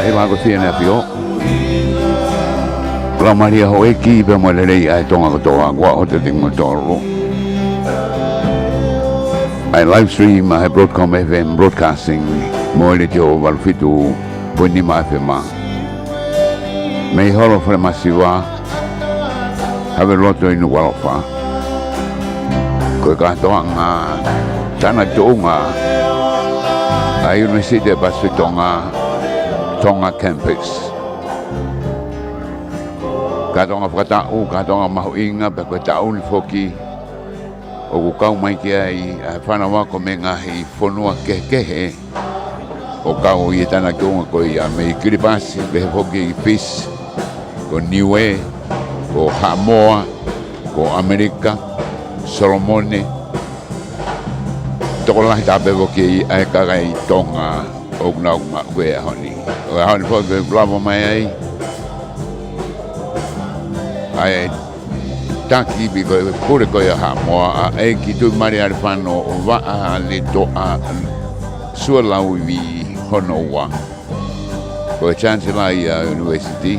e lago tiene pio. La Maria Hoeki pe mo le ai Tonga toa wa o te tingo toro. I live stream I broadcom FM broadcasting mo le tio valfitu poni ma fema. Me holo Falemasiva have loto inu walofa. Ko ka toanga tana Tonga. A University of Tonga campus. Katonga whakatau, katonga mahuinga, pe koe tau ni whoki. O ku kau mai ki ai, whanawa ko me ngahi whanua kehe. O kau i tana Tonga ko i a me Kiribati, pe whoki i Fish, ko Niue, ko Samoa, ko Amerika, Solomone. Toko lahi tape whoki ai kagai Tonga, o kuna ma koe a honi. O a honi whoki lava mai ai. Ai taki bi ko pure ko ya Samoa e ki tu mari ar fano va le to a suala wi hono wa ko Chancellor ya University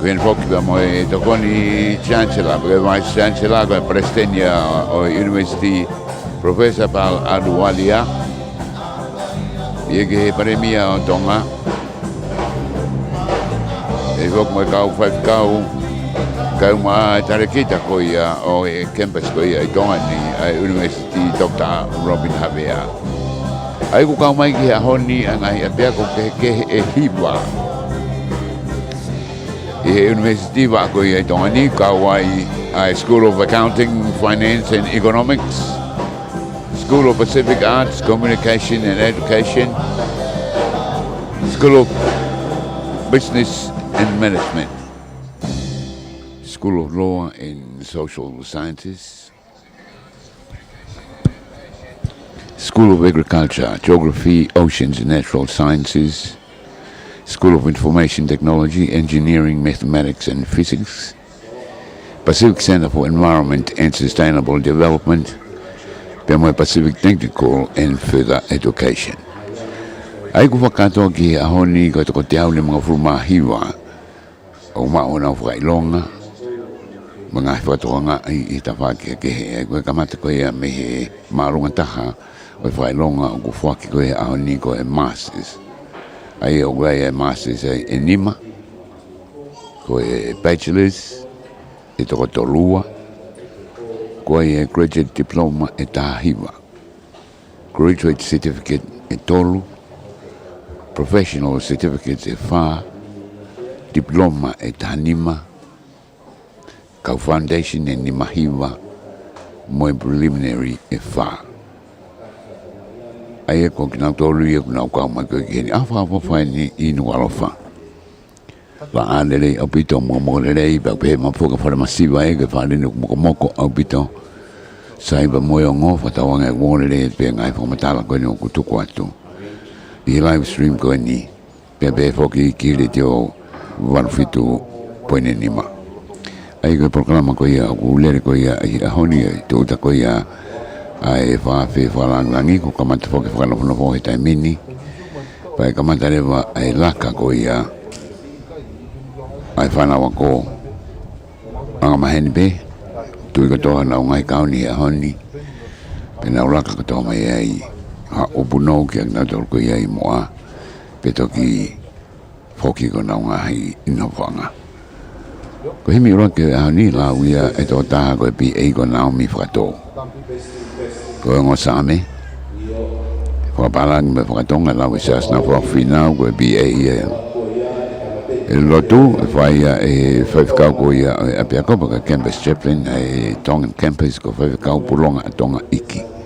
ven fok ba mo to koni Chancellor be Vice Chancellor ko Prestenia o University Professor Pal Adualia yege premia o Tonga e vok mo kau kau ma tarekita ko ia o e campus ko ia i Tonga ni a University Dr. Robin Havea. Ai ku kau mai ki a honi anga i apea ko ke e hiwa. E University wa ko ia i Tonga ni kau ai a School of Accounting, Finance and Economics, School of Pacific Arts, Communication and Education, School of Business and Management, School of Law and Social Sciences, School of Agriculture, Geography, Oceans and Natural Sciences, School of Information Technology, Engineering, Mathematics and Physics, Pacific Center for Environment and Sustainable Development, Pemai Pacific Technical and Further Education. Ai ku whakatoa ki a honi ko te au ni mga furumahiwa o maona whakailonga mga whakatoanga i ta whaki ke he koe kamata koe a me he marunga taha o whakailonga o ku whaki koe a honi ko e masters ai o koe e masters e nima ko e bachelors e toko tolua koe e graduate diploma e tahiwa graduate certificate e tolu professional certificates e wha, diploma e tanima, kau foundation e ni mahiwa, moe preliminary e wha. Ai e ko kina tolu i e kuna ukau mai koe kini, a wha ni inu alofa. Wa alele au pito moko lelei, pa pehe mafuka Falemasiva e ke whalinu moko au pito, saiba moe o ngō, whatawanga e ngōlele e pe ngai whamatala koe ni o kutuku atu. I live stream ko ni pepe foki ki le teo valfitu poine nima ai ko programa ko ia ku lere ko ia i honi to ta ko ia ai fa fe fa langi ko kamata foki fa no fo eta mini pa kamata leva ai laka ko ia ai fa na wa ko anga maheni be tu ko to na ngai kauni a honi pena laka ko to mai ai ha opuno ki na tol ko ia i moa petoki foki ko na ngai ino wanga ko himi ro ke ani la wia e to ta ko pi e ko na mi fato ko ngo same ko palang me fato ngala wisa na fo fina ko pi e el lotu fai e fai ka ko ia a pia ko ka campus chaplain e Tonga campus ko fai ka pulonga Tonga iki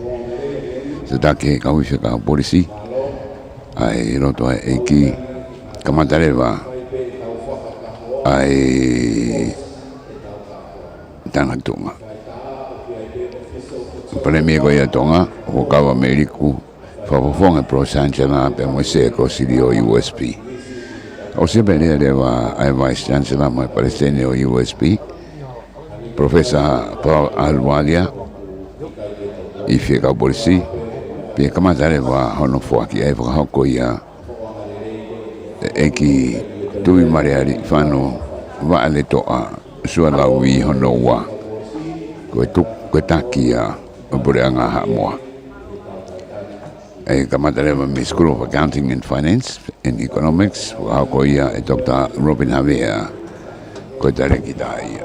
Sedake kau isi kau polisi, ai roto ai ki kamatareva, ai tanah Tonga. Premier ko ia Tonga, o kau Ameriku, fafofonga pro Chancellor pe mo se ko sidio USP. O se bene deva ai Vice Chancellor mo Prestenia USP, Professor Paul Alwalia, i fica polisi. Pia kamatare wa hono fuaki e whakahoko ia eki tui mariari whano waale toa sua laui hono wa koe taki a bore anga ha moa. E kamata lewa me School of Accounting and Finance and Economics wa ko ia e Dr. Robin Havea ko tareki ia.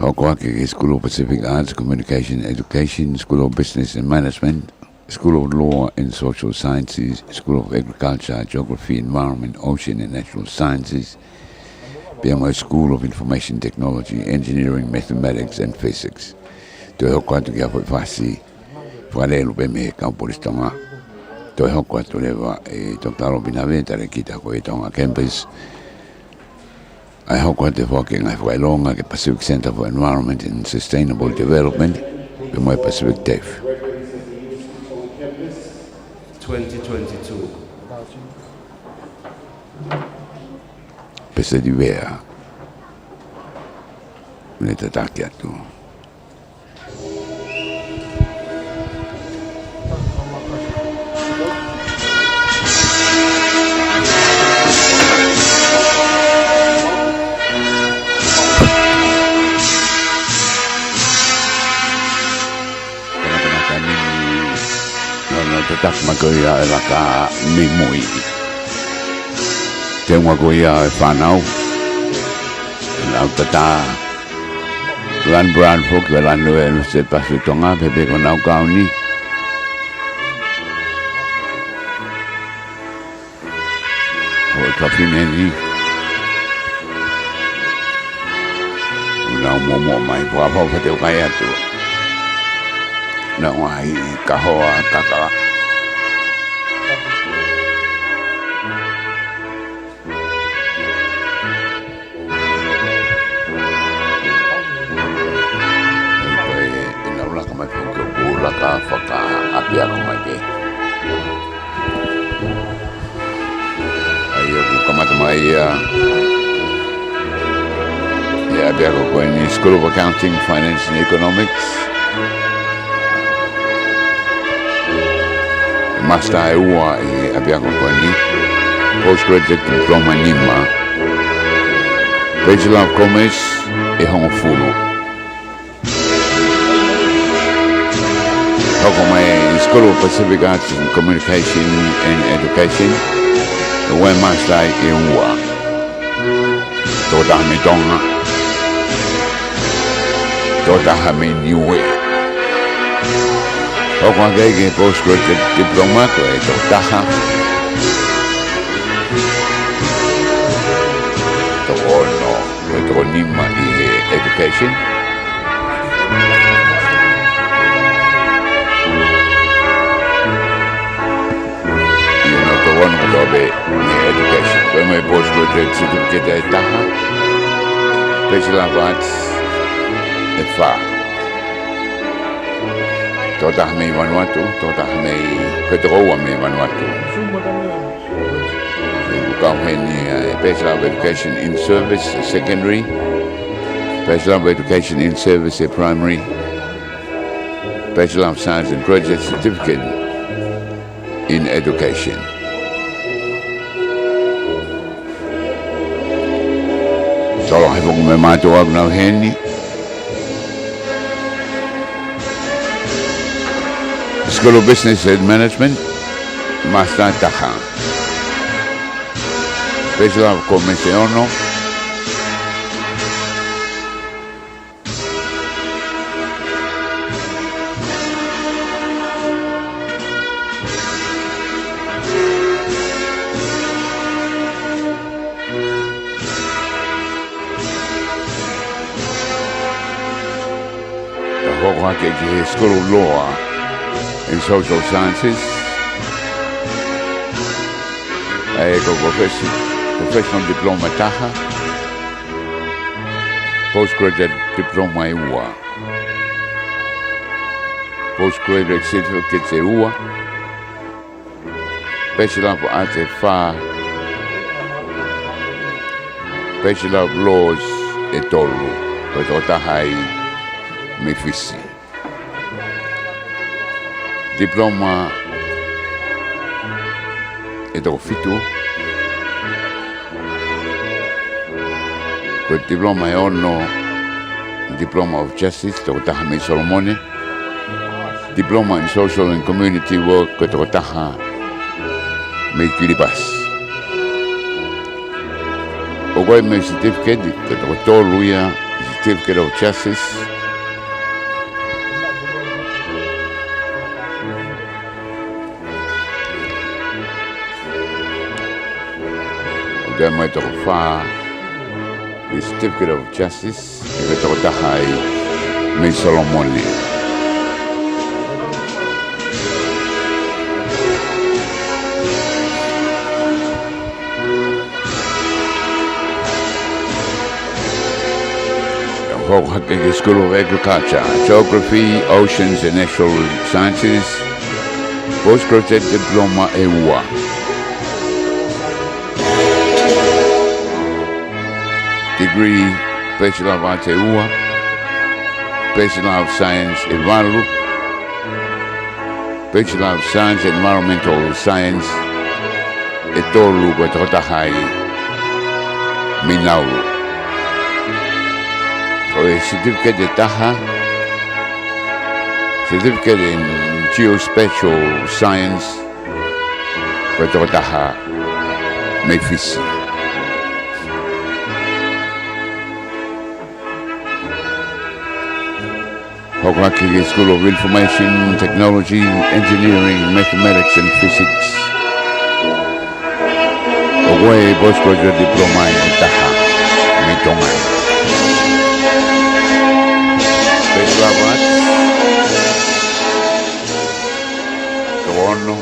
Hoko ake School of Pacific Arts, Communication, Education, School of Business and Management, School of Law and Social Sciences, School of Agriculture, Geography, Environment, Ocean and Natural Sciences, PMO School of Information Technology, Engineering, Mathematics and Physics. Toi hoko atu kia fai whasi, whalelu pe me Kaupolis Tonga. Toi hoko atu lewa e Dr. Robin Havea tareki ko e Tonga Campus. I hoko atu whake ngai whailonga ke Pacific Center for Environment and Sustainable Development, PMO Pacific TAFE. 2022. Pesa di vea. Ne tataki atu. Tak magoia e laka mimui. Te magoia e whanau. Lau tata. Lan Brown folk ve lan lue no se pasu Tonga pepe ko nau kauni. Ho kafineni. Lau momo mai po apa te kai atu. Na wai kahoa kaka. Whaka apia ko mai ke. Ai ko kamata mai apia ko ni School of Accounting, Finance and Economics. Master e ua apia ko ni Postgraduate Diploma Nima. Bachelor of Commerce e hongo fulu. Hoko mai School of Pacific Arts and Communication and Education, Wai Master e ua. Tota me Tonga. Tota me Niue. Hoko ake Postgraduate Diploma ko e tota. Toko no, toko nima i Education. One of education. When my postgraduate certificate at Taha, Bachelor of Arts at FA. Tota me Vanuatu, tota me Petroa me Vanuatu. Bachelor of Education in Service, secondary. Bachelor of Education in Service, primary. Bachelor of Science and Graduate Certificate in Education. Tolo hai fongu me mātou au nau heni. School of Business and Management, Master Taha. Bachelor of Commerce. School of Law and Social Sciences. I go professional diploma Taha. Postgraduate diploma EUA. Postgraduate certificate EUA. Bachelor of Arts FA. Bachelor of Laws Etolu. Otahai Mefisi. Diploma e toko fitu. Ko diploma e ono, Diploma of Justice, toko taha me Solomone. Diploma in Social and Community Work, ko toko taha me Kiribati. O koe me certificate, ko toko tolu ia, Certificate of Justice. O koe me toko wha, the Certificate of Justice, ko toko taha me Solomone. The School of Agriculture, Geography, Oceans and Natural Sciences, Postgraduate Diploma EUA. Degree, Bachelor of Arts EUA, Bachelor of Science Environment, Bachelor of Science Environmental Science, Etolu Guatotahai, Minauru. Certificate de Taha, Certificate in Geospatial Science, Puerto Taha, Memphis. Hokwaki School of Information Technology, Engineering, Mathematics and Physics. Away postgraduate diploma in Taha, Tonga. Bachelor of Arts, Toronto,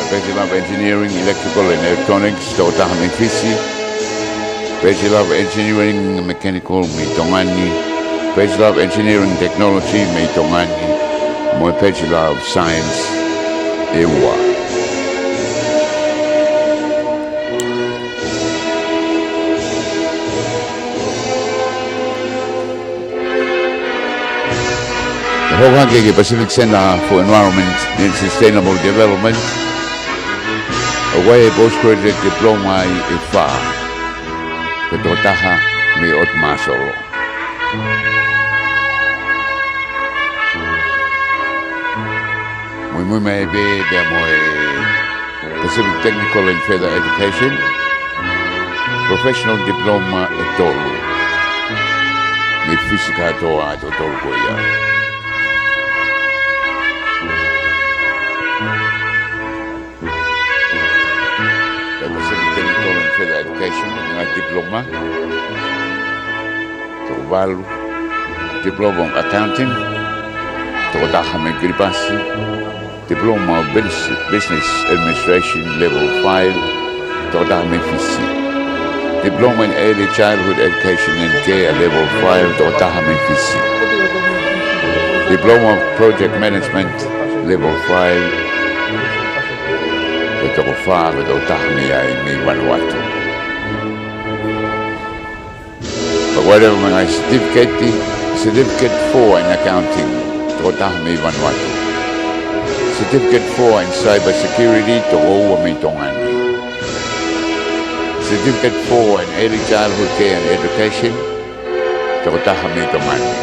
Bachelor of Engineering, Electrical and Electronics, Totaha Memphisi, Bachelor of Engineering, Mechanical, Tongani, Bachelor of Engineering Technology, Tongani, Moi Bachelor of Science, EUA. Hohangege Pacific Center for Environment and Sustainable Development, away postgraduate diploma IFA, Ketotaha me Otmasoro. Muy may be the Pacific Technical and Further Education, professional diploma etolu, me physical toa tolgoya. Further Education, diploma, Tovalu, Diploma of Accounting, Totahame Gripasi, Diploma of Business Administration Level 5, Totahame Fisi, Diploma in Early Childhood Education and Care Level 5, Totahame Fisi, Diploma of Project Management Level 5, Toko fa ko tahmi ai mi Vanuatu. But whatever my certificate 4 in accounting, toko tahmi Vanuatu. Certificate 4 in cyber security, toko mi Tongani. Certificate 4 in early childhood care and education, toko tahmi Tongani.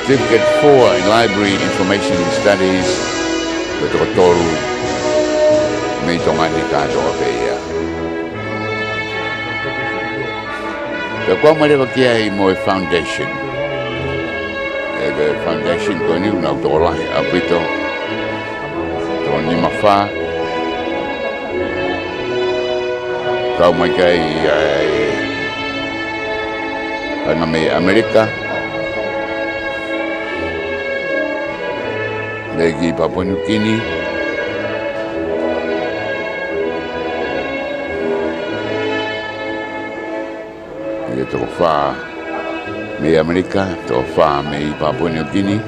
Certificate 4 in library information studies, toko toru. Me Tongani kato apeia. The Kwamare Kia mo foundation. The foundation ko ni na dola apito. To ni mafa. Kau mai kai ana me America. Lagi Papua New Guinea. Toko wha me America, toko wha me Papua New Guinea.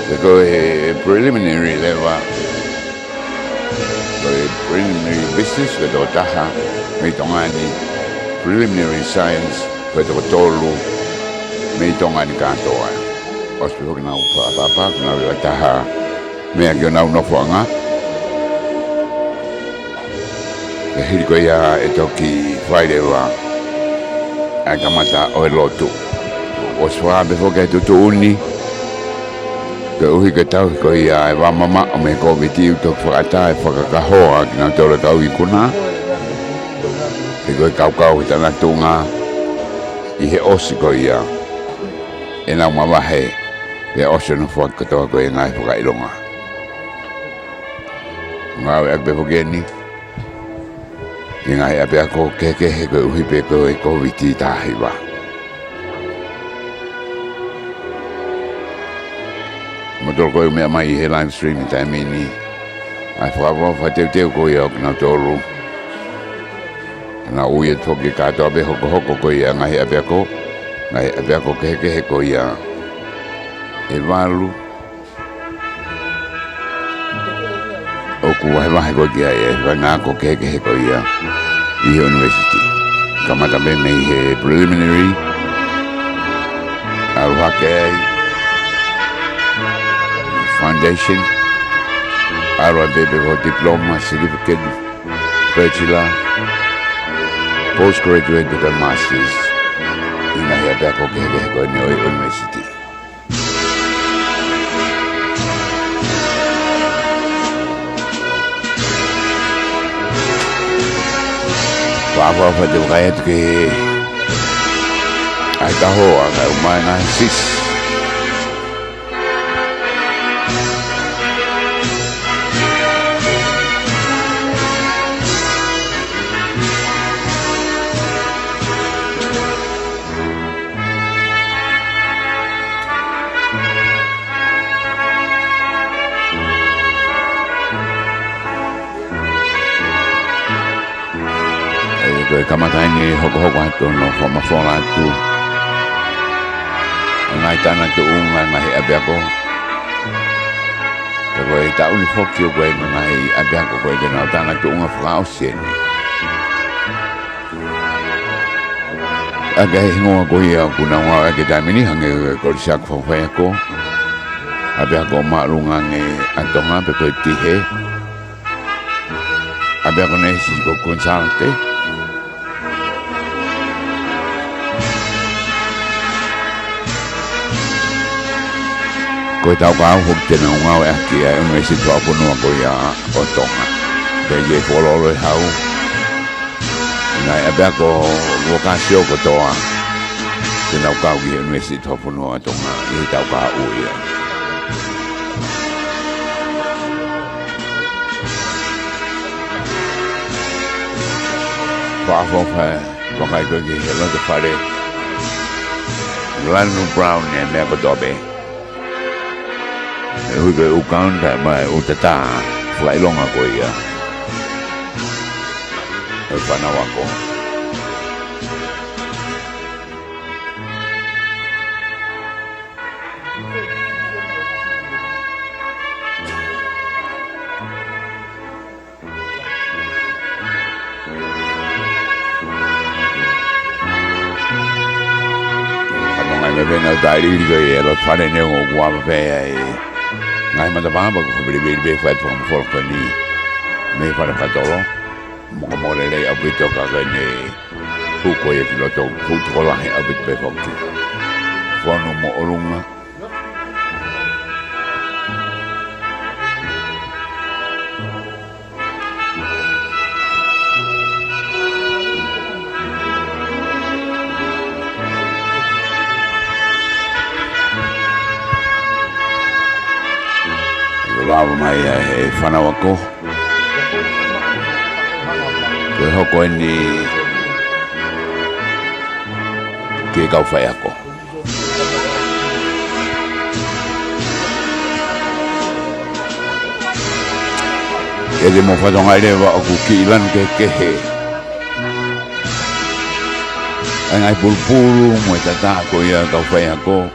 Toko preliminary level, preliminary business, toko taha me Tongani, preliminary science, toko tolu, me Tonga ni katoa. Ospe hoki nau papa na we taha me aki nau no fuanga. E hiri ko ia e toki Friday wa a kamata o lotu. O swa be foka tu uni. Ke uhi ke tau ko ia e wa mama o me ko viti to fata e foka ka hoa na tole tau i kuna. Ke ko kau tana tunga i he osi ko ia. E nau mama he e osi no foka to ko ia ngai foka ilonga. Ngau e be fogeni. Inga e apea ko keke he ko uhi pe ko e ko viti tahi wa. Motor ko mea mai he live stream i tae mini. Ai whakawa teu ko i au kina toru. Na ui e toki katoa be hoko ko i a ngahi apea ko. Ngahi apea ko keke he ko i a e walu. Oku wahe ko kia e wanga ko keke he ko i a i university. Kamata be mei he preliminary. Aruhake ai. Foundation. Arua bebe ko diploma, certificate, bachelor, postgraduate dan masters. Ina he ada ko keke he ko i university. Papa fa de kayat ke ay taho ang umay na sis. Kamatai ni hoko ato no whamawhora atu. Ngai tana tu unga ngahi abeako. Tako e ta uni whoki o koe ngahi abeako koe kena o tana tu unga whakao seni. Ake hingoa koe ia kuna ngā ake taimini hange kore siak whawhai ako. Abeako maarunga nge atonga pe koe tihe. Abeako nesi ko konsalte. Koe tau ka au hoki tena ungau e aki e unwesi tua punua koe ia o Tonga. Te ye whololo e hau. Ngai abea ko wakasio ko toa. Te nau kau ki unwesi tua punua Tonga. I tau ka au ia. Whaafofa wakai koe ki he lonta whare. Lanu Brown e mea ko tobe. Hui koe ukaunda mai utata whailonga koe ia. E whanau ako. Whanongai me venau tairiri koe ia lo whare neo ngō wapapea e. Ngai mata pāpa ko whabiri whai tuam wholko ni me whara katoro. Moka more rei au pito kaka ne huko e ki loto putuko lahi au pito pe whoki. Whanu mo orunga. Lava mai e whanau ako. Koe hoko e ni ke kau whai ako. E de mo whatonga ere wa aku ki ilan ke kehe. Ngai pulpulu mo e tata ko ia kau whai ako.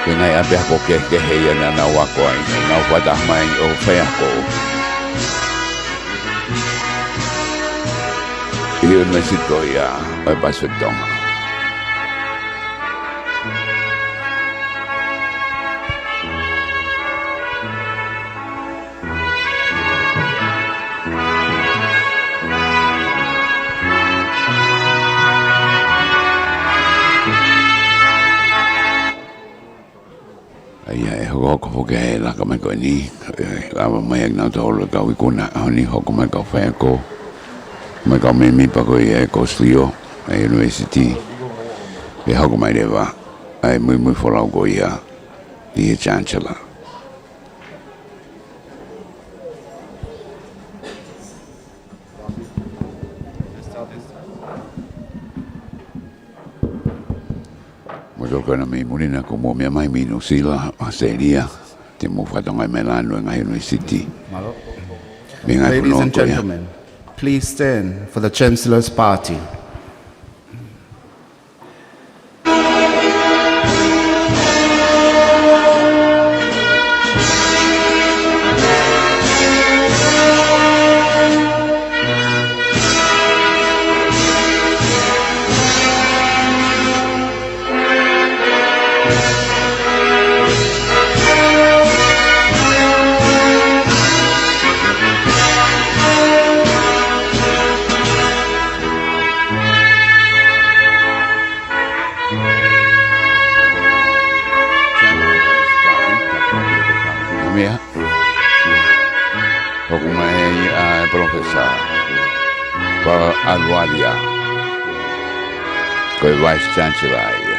Ke ngai ape ako ke hei ana na wako ai na wata mai o whai ako. I un mesit ko ia o paso Tonga. hoko hoke he laka mai koe ni. Awa mai ak nau taolo kau I kuna honi hoko mai kau whai ako. Mai kau me mipa koe e Koslio, a University. E hoko mai rewa, ai mui wholau koe ia, I Chancellor. Motor koe na mi murina ko mo mea mai minu sila, a seria. Te mo whatongai me lanu e ngai University. Ladies and gentlemen, please stand for the Chancellor's party. Alwalia, koe Vice Chancellor ia.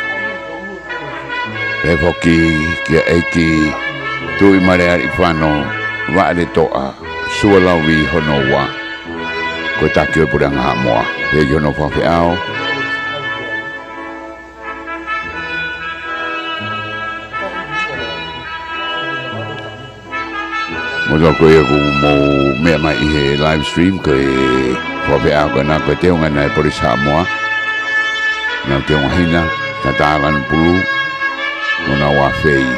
Pe hoki kia eiki tui marea I whano waare toa sualawi hono wa. Koe taki o puranga hamoa. Pe hono whawhi ao. Moto koe aku mo mea mai I he live stream koe whawhi ao koe nā koe teo ngai nai poris hamoa. Nā teo ngahina, tā tālan pulu, o nā wā whei.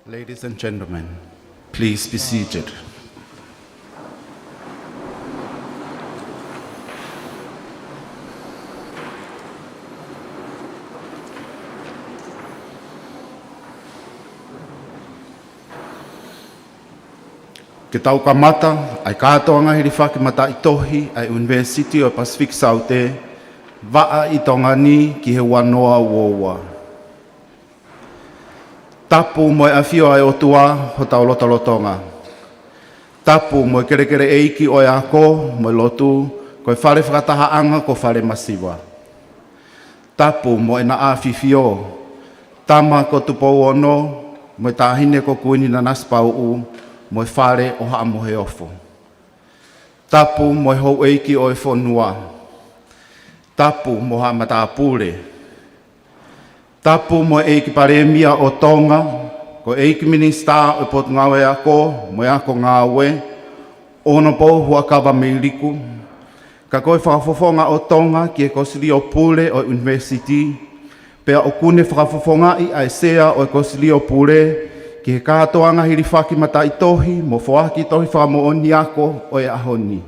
Ladies and gentlemen, please be seated. Ke tau ka mata, ai katoa ngahiri whaki mata I tohi, ai University o Pacific Saute, waa I Tonga ni ki he wanoa wowa. Tapu moe awhio ai o tua ho tau lotolotonga. Tapu moe kerekere eiki o ako moe lotu koe whare whakatahaanga ko Falemasiva. Tapu moe na awhifio, tama ko tupou ono, moe tāhine ko kuini na naspau u, moe whare o haa mohe ofo. Tapu moe hou eiki o e whonua. Tapu moha matapure. Tapu mo eiki paremia o Tonga, ko eiki minista o pot ngawe ako, mo ako ngawe, ono po hua kawa meiliku. Ka koe whakafofonga o Tonga ki e kosili o pule o University, pea o kune whakafofonga I ai sea o e kosili o pule, ki he kātoanga hiri whaki mata I tohi, mo whaaki tohi whakamo oni ako o e ahoni.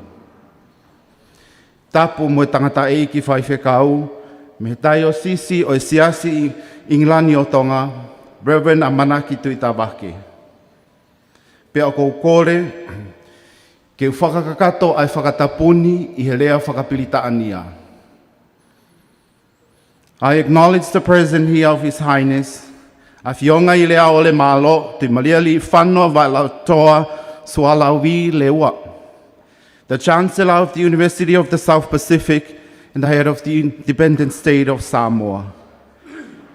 Tapu mo tangata eiki whaiwhekau, me tai o sisi o e siasi Inglani o Tonga, Reverend Amanaki Tuitawake. Pea o kou kore, ke whakakakato ai whakatapuni I he lea whakapilitaania. I acknowledge the presence here of His Highness, a whionga I lea o le malo, te malia li whanua vai lau toa sualawi leua. The Chancellor of the University of the South Pacific, and the head of the independent state of Samoa.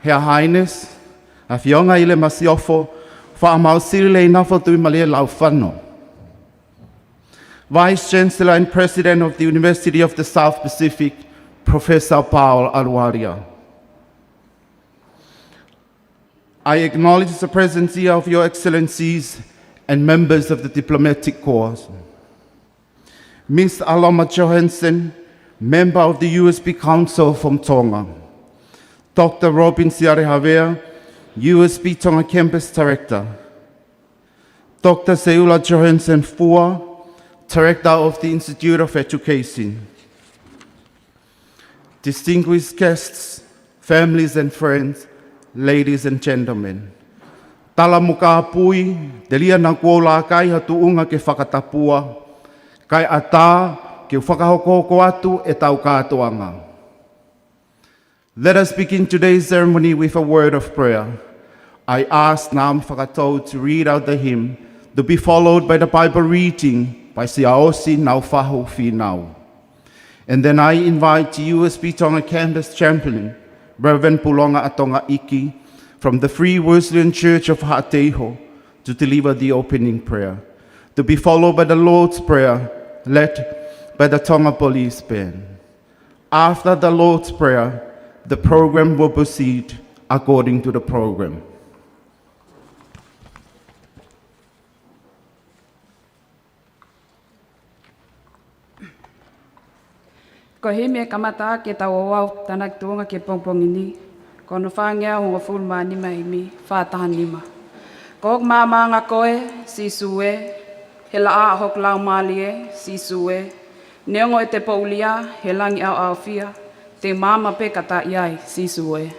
Her Highness, a whionga I le masiofo, whaamau sirile I nafo tui malia lau whano. Vice Chancellor and President of the University of the South Pacific, Professor Paul Alwaria. I acknowledge the presence here of Your Excellencies and members of the diplomatic corps. Ms. Aloma Johansson, member of the USB Council from Tonga. Dr. Robin Siarehavea, USB Tonga Campus Director. Dr. Seula Johansson Fua, Director of the Institute of Education. Distinguished guests, families and friends, ladies and gentlemen. Tala muka pui, delia nang kuola kai hatuunga ke whakatapua, kai ata ke whakahoko atu e tau katoanga. Let us begin today's ceremony with a word of prayer. I ask Nam Whakatau to read out the hymn, to be followed by the Bible reading by Siaosi Naufahu Finau. And then I invite USB Tonga Campus Chaplain, Reverend Pulonga Atonga Iki, from the Free Wesleyan Church of Ha'ateho, to deliver the opening prayer, to be followed by the Lord's Prayer, led by the Tonga Police Band. After the Lord's Prayer, the program will proceed according to the program. Ko hime kamata ke tau wau tanak tuonga ke pongpongini. Kono whangea honga fulma ni maimi whātahan lima. Ko hok māmanga koe si sue, he la a hok lau malie si sue. Neongo e te paulia he langi au au fia, te māma pe kata iai si sue.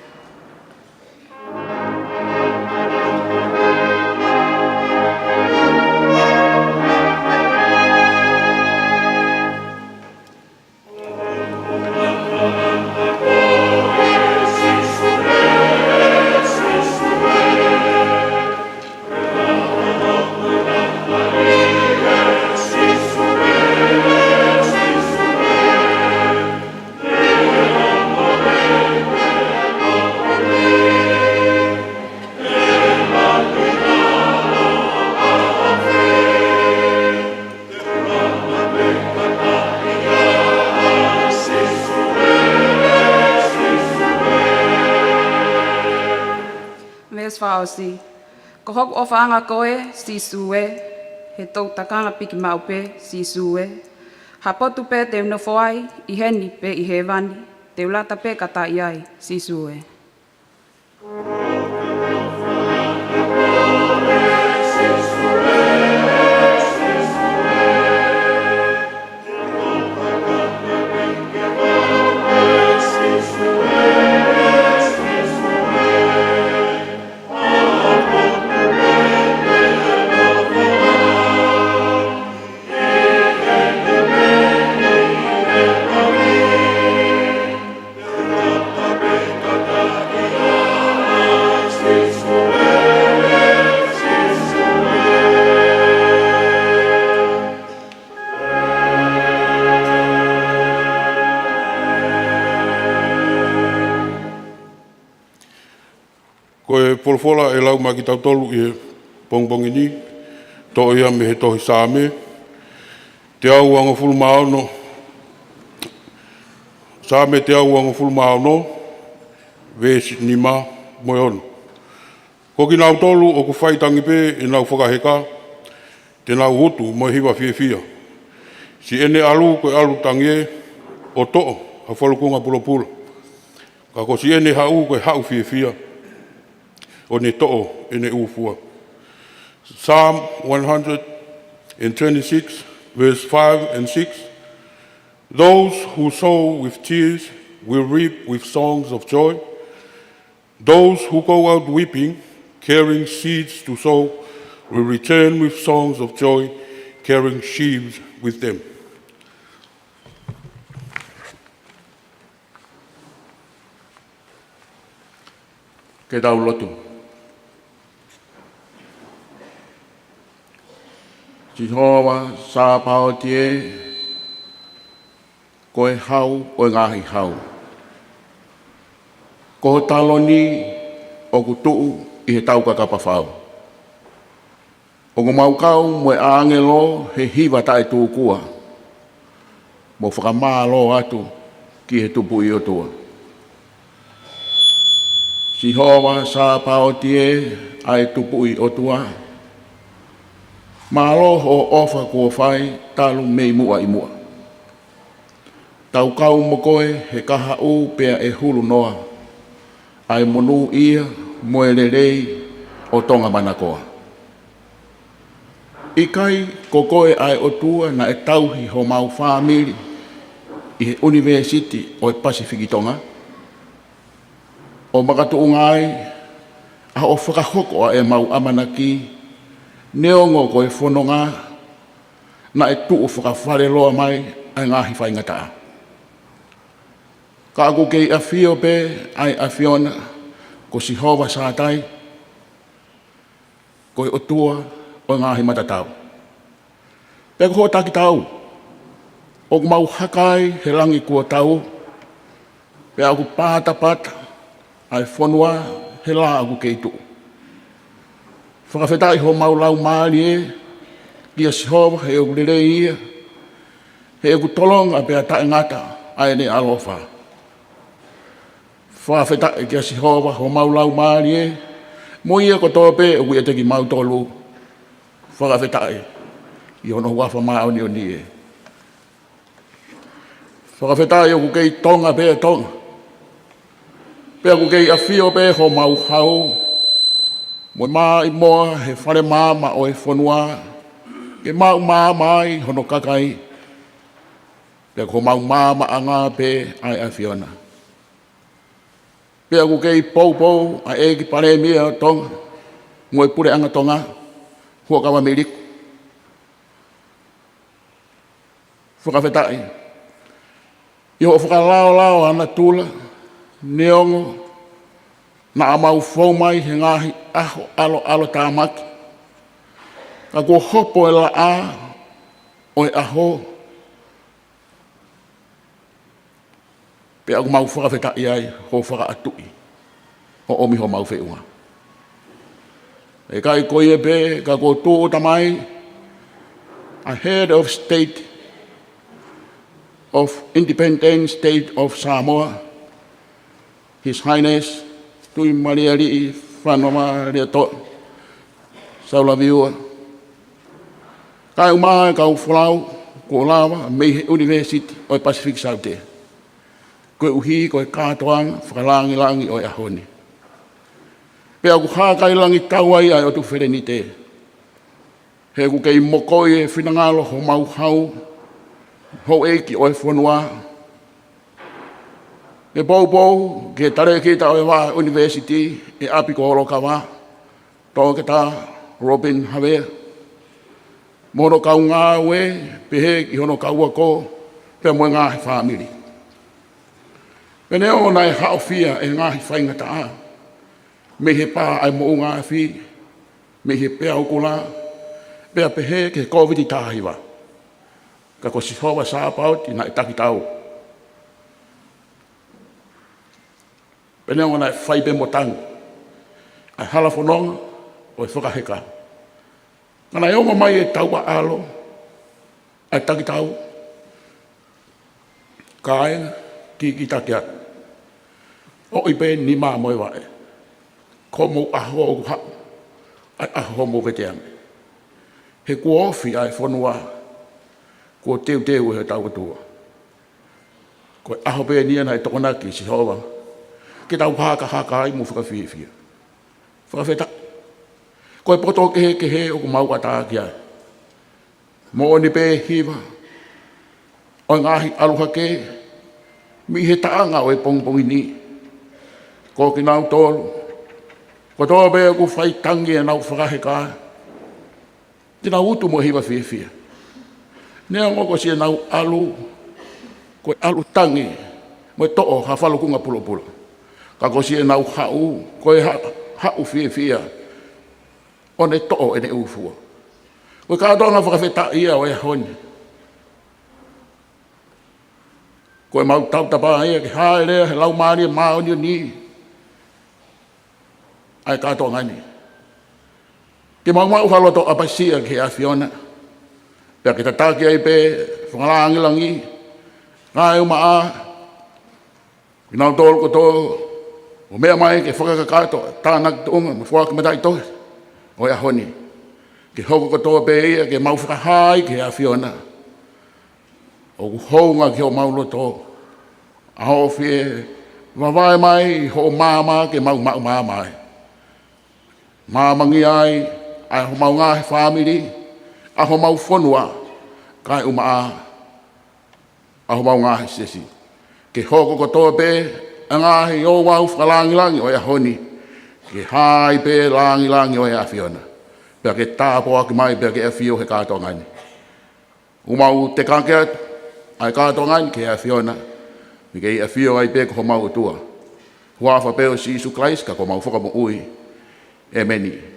Whaosi. Ko hok o whaanga koe si sue, he tau takanga piki maupe si sue. Ha potu pe te unofoai, i heni pe i he vani, te ulata pe kata iai si sue. Polfola e lau maki tau tolu i pongpongini, to ia me he tohi sāme. Te au anga fulu maono, sāme te au anga fulu maono, vesi nima moe ono. Ko ki nau tolu o ku whaitangi pe e nau whakaheka, te nau hutu moe hiwa fia fia. Si ene alu koe alu tangie o to'o, ha whalukunga pula pula. Ka ko si ene hau koe hau fia fia. O ne to'o e ne ufua. Psalm 126, verse 5 and 6. Those who sow with tears will reap with songs of joy. Those who go out weeping, carrying seeds to sow, will return with songs of joy, carrying sheaves with them. Ke tau lotu. Si hoa sa pao tie, koe hau o ngahi hau. Ko taloni o kutuu i he tau kakapawhau. O ngo maukau moe angelo he hiwa tae tūkua. Mo whakamālo atu ki he tupu i o tua. Si hoa sa pao tie ai tupu i o tua. Malo o ofa kua whai talu mei mua i mua. Tau kau mo koe he kaha u pea e hulu noa. Ai monu ia moe lerei o tonga manakoa. Ikai ko koe ai o tua na e tauhi ho mau whamiri i he University o e Pasifiki Tonga. o makatu ngai a o whakahoko e mau amanaki neongo ko e whanonga na e tuu whakawhare loa mai ai ngahi whaingataa. Ka aku kei a whio pe ai a whiona ko si hova sātai ko e otua o ngahi matatau. Pe ko taki tau o mau hakai he langi kua tau pe aku pātapata ai whanua he la aku kei tuu. Whakawhetai ho mau lau maali e kia si hova he o lere ia he o tolonga pe a tae ngata ai ne alofa. Whawhetai kia si hova ho mau lau maali e mo ia ko tope o kuia teki mau tolu. Whakawhetai i hono huafa maa oni oni e. Whakawhetai o kukei tonga pe a tonga. Pe a kukei a whio pe ho mau hau. Mo maa i moa he whare maa o e whanua. Ke mau maa mai hono kakai. Pe a ko mau maa anga pe ai a whiona. Pe a kukei pou a e ki pare mia tonga. Ngoi pure anga tonga. Hua kawa meriku. Whakawhetai. I ho whakalao ana tula, neongo, na amau whau mai he ngahi aho alo tāmaki. Ka ko hopo e la a o e aho. Pe aku mau whakawhetai ai ho whakaatui. Ho omi ho mau wheunga. E kai koe pe, ka ko tō tamai, a head of state of Independent State of Samoa, His Highness Tui Mariari Whanoma Reato, Saulaviua. Kai umai kau whalau, ko lawa, Meihe University o Pacific Saute. Koe uhi, koe kātoanga, whakalangi o ahoni. Pea ku hākai langi tauai ai o tu wherenite. He ku kei mokoi e whinangalo ho mau hau, ho eki o e whanua. E pou, ke tare ki ta o e wā University, e api ko holo ka wā. Tō ke tā Robin Havea. Mono kau ngā ue, pehe ki hono kau ako, pe moe ngā he whāmiri. Pene o nai hao fia e ngā he whaingata a. Me he pā ai mo ngā whi, me he pea ukula, pea pehe ke COVID tāhiwa. Ka ko si hoa sāpau ti nai taki tau. Pene o nai whaipe mo tangu. Ai hala whanonga o e whakaheka. Ngana e oma mai e taua alo, ai taki tau. Ka aenga ki taki atu. O ipe ni maa moe wae. Ko mo aho o hau, ai aho mo veteame. He kuofi ai whanua, ko teu he tau atua. Ko aho pe nia nai tokonaki si hoa. Ke tau haka ai mo whakawhiwhia. Whakawheta. Ko e poto ke he o ku mau ataaki ai. Mo ni pe hiwa. O ngahi aluha ke, mi he taanga o e pongpongi ni. Ko ki nau tolu. Ko tō bea ku whai tangi e nau whakaheka. Tina utu mo hiwa whiwhia. Nea ngoko si e nau alu, ko alu tangi, mo e to'o ha whalukunga pulo. Ka ko si e nau hau, ko e hau whiwhia. O ne to'o e ne ufua. Ko ka tonga whakawheta ia o e honi. Ko e mau tautapa ia ki hae lea, he lau maari e maoni o ni. Ai kato ngani. Ke mau whaloto apasia ke a Fiona. Pea ki tataki ai pe, whangalangi langi, ngai umaa, ki nau tōru koto, o mea mai ke whakakakato, tānak tuunga, ma whaka matai tohe, o e honi. Ke hoko koto pe ia, ke mau whakahai ke a Fiona. O ku hounga ki o mau loto, a ho fie, wawai mai, ho māma ke mau mai. Māmangi ai, ai ho mau ngā he whāmiri, a ho mau whanua, kai umaa, a ho mau ngā he sesi. Ke hoko kotoa pe, Anga he o wau whalangi o ia honi. Ke hai pe langi o ia Fiona. Pea ke tāpo aki mai pea ke e fio he kātongani. Umau te kankea ai kātongani ke e Fiona. Mi ke e fio ai pe ko mau tua. Huafa peo si Isu Christ ka ko mau whaka mo ui. E meni.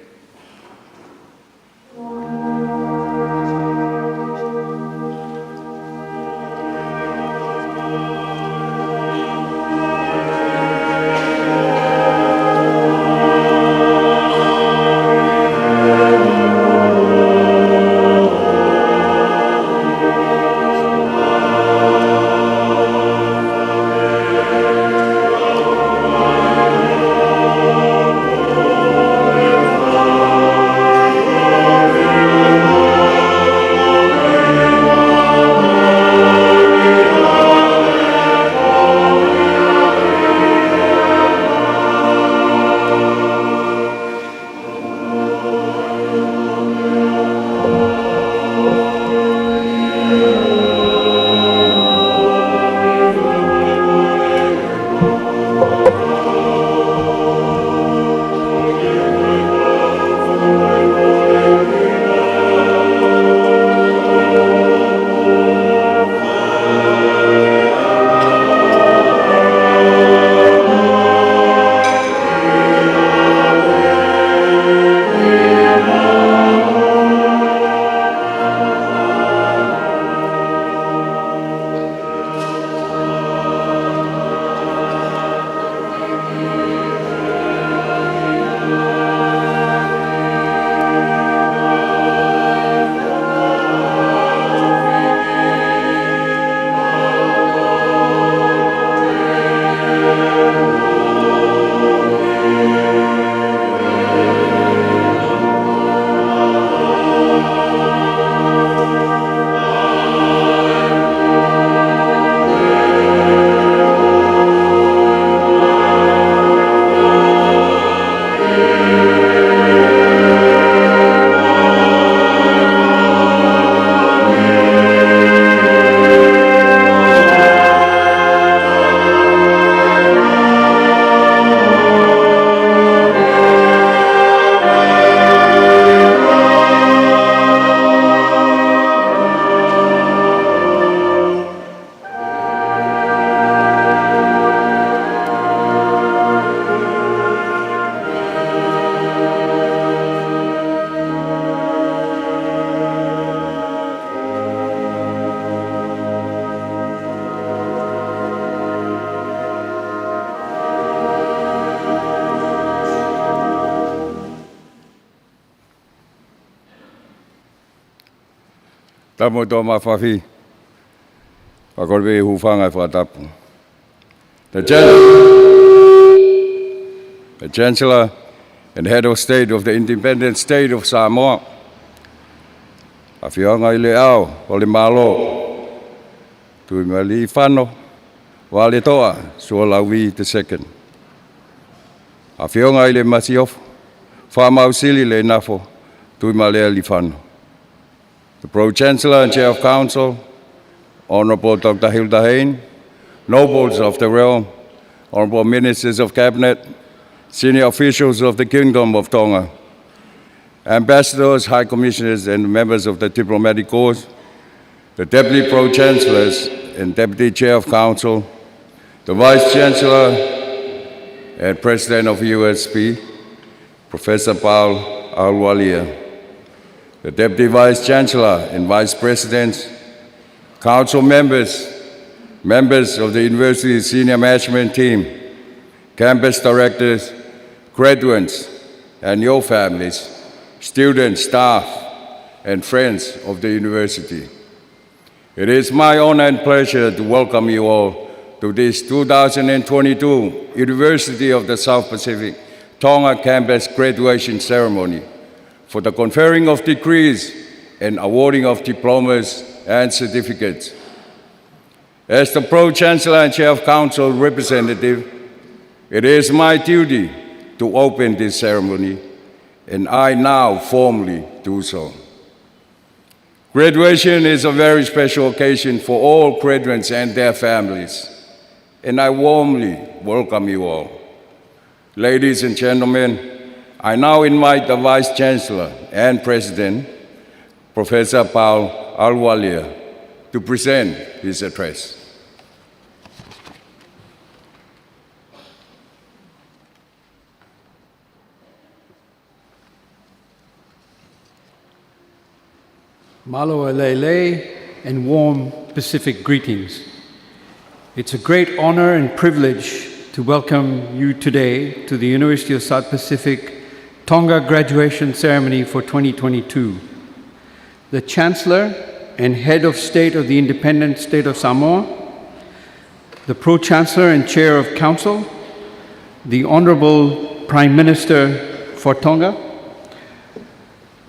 Tamo tō mawhawhi. Pakorwe hufanga whatapu. The Chancellor and Head of State of the Independent State of Samoa. Awhianga I le au, o le malo. Tui mali whano, wa le toa, so lauwi te second. Awhianga I le masiofu, whamausili le nafo, tui malea li whano. The Pro-Chancellor and Chair of Council, Honourable Dr. Hilda Hain, nobles of the realm, Honourable Ministers of Cabinet, senior officials of the Kingdom of Tonga, ambassadors, high commissioners, and members of the diplomatic corps, the Deputy Pro-Chancellors and Deputy Chair of Council, the Vice-Chancellor and President of USP, Professor Paul Alwalia, the Deputy Vice-Chancellor and Vice Presidents, Council members, members of the University's senior management team, campus directors, graduates, and your families, students, staff, and friends of the university. It is my honor and pleasure to welcome you all to this 2022 University of the South Pacific Tonga campus graduation ceremony for the conferring of degrees and awarding of diplomas and certificates. As the Pro-Chancellor and Chair of Council representative, it is my duty to open this ceremony, and I now formally do so. Graduation is a very special occasion for all graduates and their families, and I warmly welcome you all. Ladies and gentlemen, I now invite the Vice Chancellor and President, Professor Paul Alwalia, to present his address. Malo Lele and warm Pacific greetings. It's a great honor and privilege to welcome you today to the University of South Pacific Tonga graduation ceremony for 2022. The Chancellor and Head of State of the Independent State of Samoa, the Pro-Chancellor and Chair of Council, the Honourable Prime Minister for Tonga,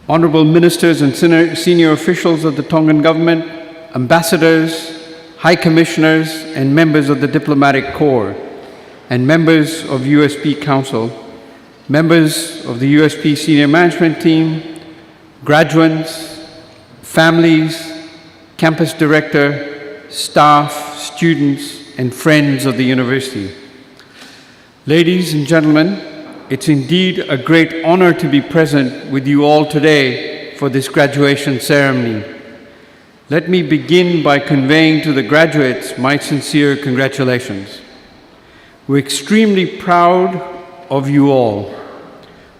Honourable Ministers and senior officials of the Tongan government, ambassadors, high commissioners and members of the diplomatic corps, and members of USP Council, members of the USP senior management team, graduates, families, campus director, staff, students, and friends of the university. Ladies and gentlemen, it's indeed a great honor to be present with you all today for this graduation ceremony. Let me begin by conveying to the graduates my sincere congratulations. We're extremely proud of you all.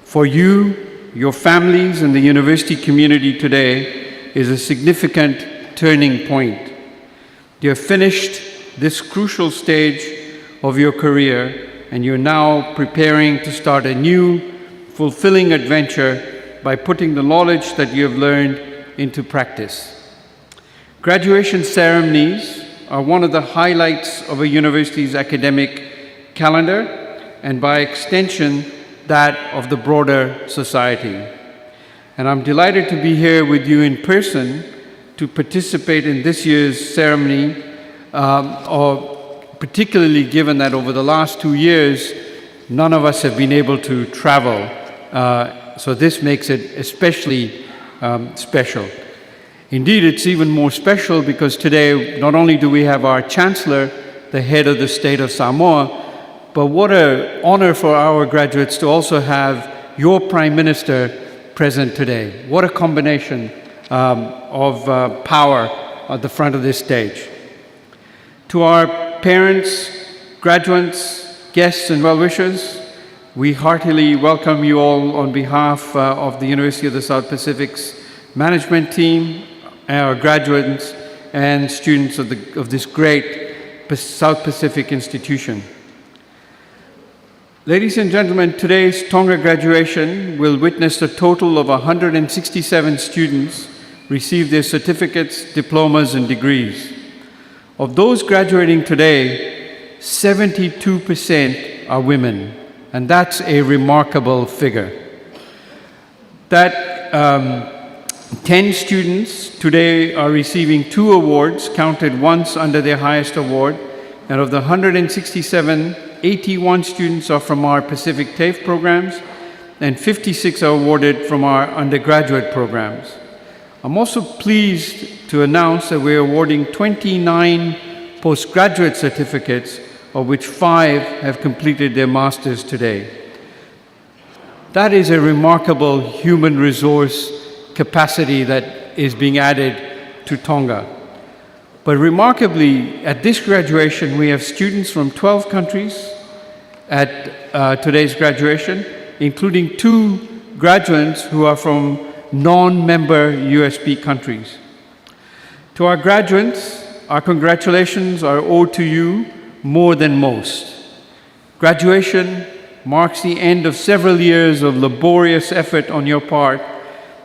For you, your families, and the university community today is a significant turning point. You have finished this crucial stage of your career, and you're now preparing to start a new, fulfilling adventure by putting the knowledge that you have learned into practice. Graduation ceremonies are one of the highlights of a university's academic calendar, and by extension, that of the broader society. And I'm delighted to be here with you in person to participate in this year's ceremony, particularly given that over the last 2 years, none of us have been able to travel. So this makes it especially special. Indeed, it's even more special because today, not only do we have our Chancellor, the head of the state of Samoa, but what an honor for our graduates to also have your Prime Minister present today. What a combination of power at the front of this stage. To our parents, graduates, guests, and well-wishers, we heartily welcome you all on behalf of the University of the South Pacific's management team, our graduates, and students of this great South Pacific institution. Ladies and gentlemen, today's Tonga graduation will witness a total of 167 students receive their certificates, diplomas, and degrees. Of those graduating today, 72% are women, and that's a remarkable figure. That 10 students today are receiving 2 awards, counted once under their highest award, and of the 167, 81 students are from our Pacific TAFE programs, and 56 are awarded from our undergraduate programs. I'm also pleased to announce that we're awarding 29 postgraduate certificates, of which 5 have completed their masters today. That is a remarkable human resource capacity that is being added to Tonga. But remarkably, at this graduation, we have students from 12 countries at today's graduation, including 2 graduates who are from non-member USP countries. To our graduates, our congratulations are owed to you more than most. Graduation marks the end of several years of laborious effort on your part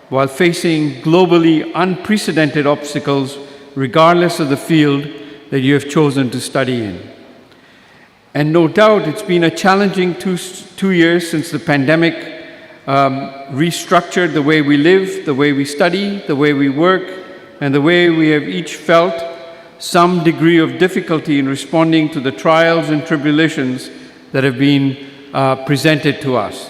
while facing globally unprecedented obstacles regardless of the field that you have chosen to study in. And no doubt it's been a challenging two years since the pandemic restructured the way we live, the way we study, the way we work, and the way we have each felt some degree of difficulty in responding to the trials and tribulations that have been presented to us.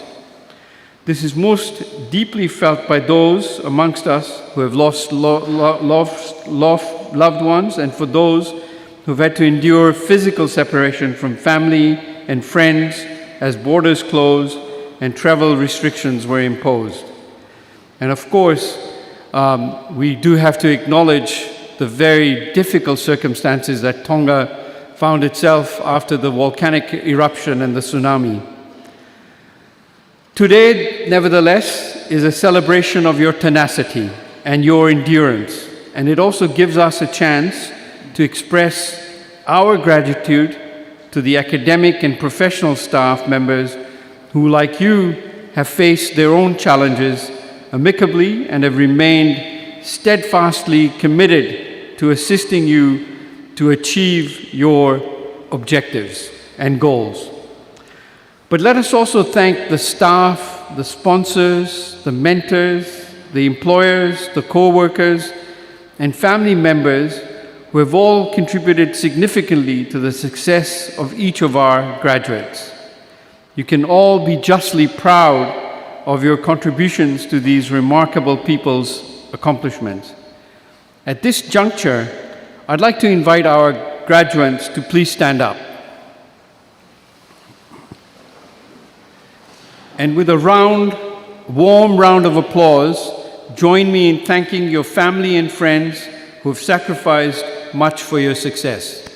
This is most deeply felt by those amongst us who have lost loved ones, and for those who've had to endure physical separation from family and friends as borders closed and travel restrictions were imposed. And of course, we do have to acknowledge the very difficult circumstances that Tonga found itself after the volcanic eruption and the tsunami. Today, nevertheless, is a celebration of your tenacity and your endurance, and it also gives us a chance to express our gratitude to the academic and professional staff members who, like you, have faced their own challenges amicably and have remained steadfastly committed to assisting you to achieve your objectives and goals. But let us also thank the staff, the sponsors, the mentors, the employers, the co-workers, and family members who have all contributed significantly to the success of each of our graduates. You can all be justly proud of your contributions to these remarkable people's accomplishments. At this juncture, I'd like to invite our graduates to please stand up. And with a warm round of applause, join me in thanking your family and friends who have sacrificed much for your success.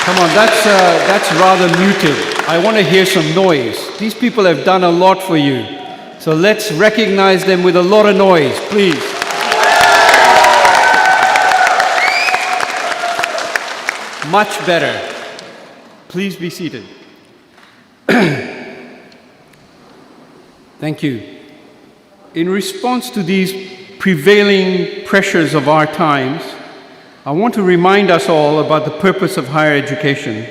Come on, that's rather muted. I want to hear some noise. These people have done a lot for you. So let's recognize them with a lot of noise, please. Much better. Please be seated. Thank you. In response to these prevailing pressures of our times, I want to remind us all about the purpose of higher education.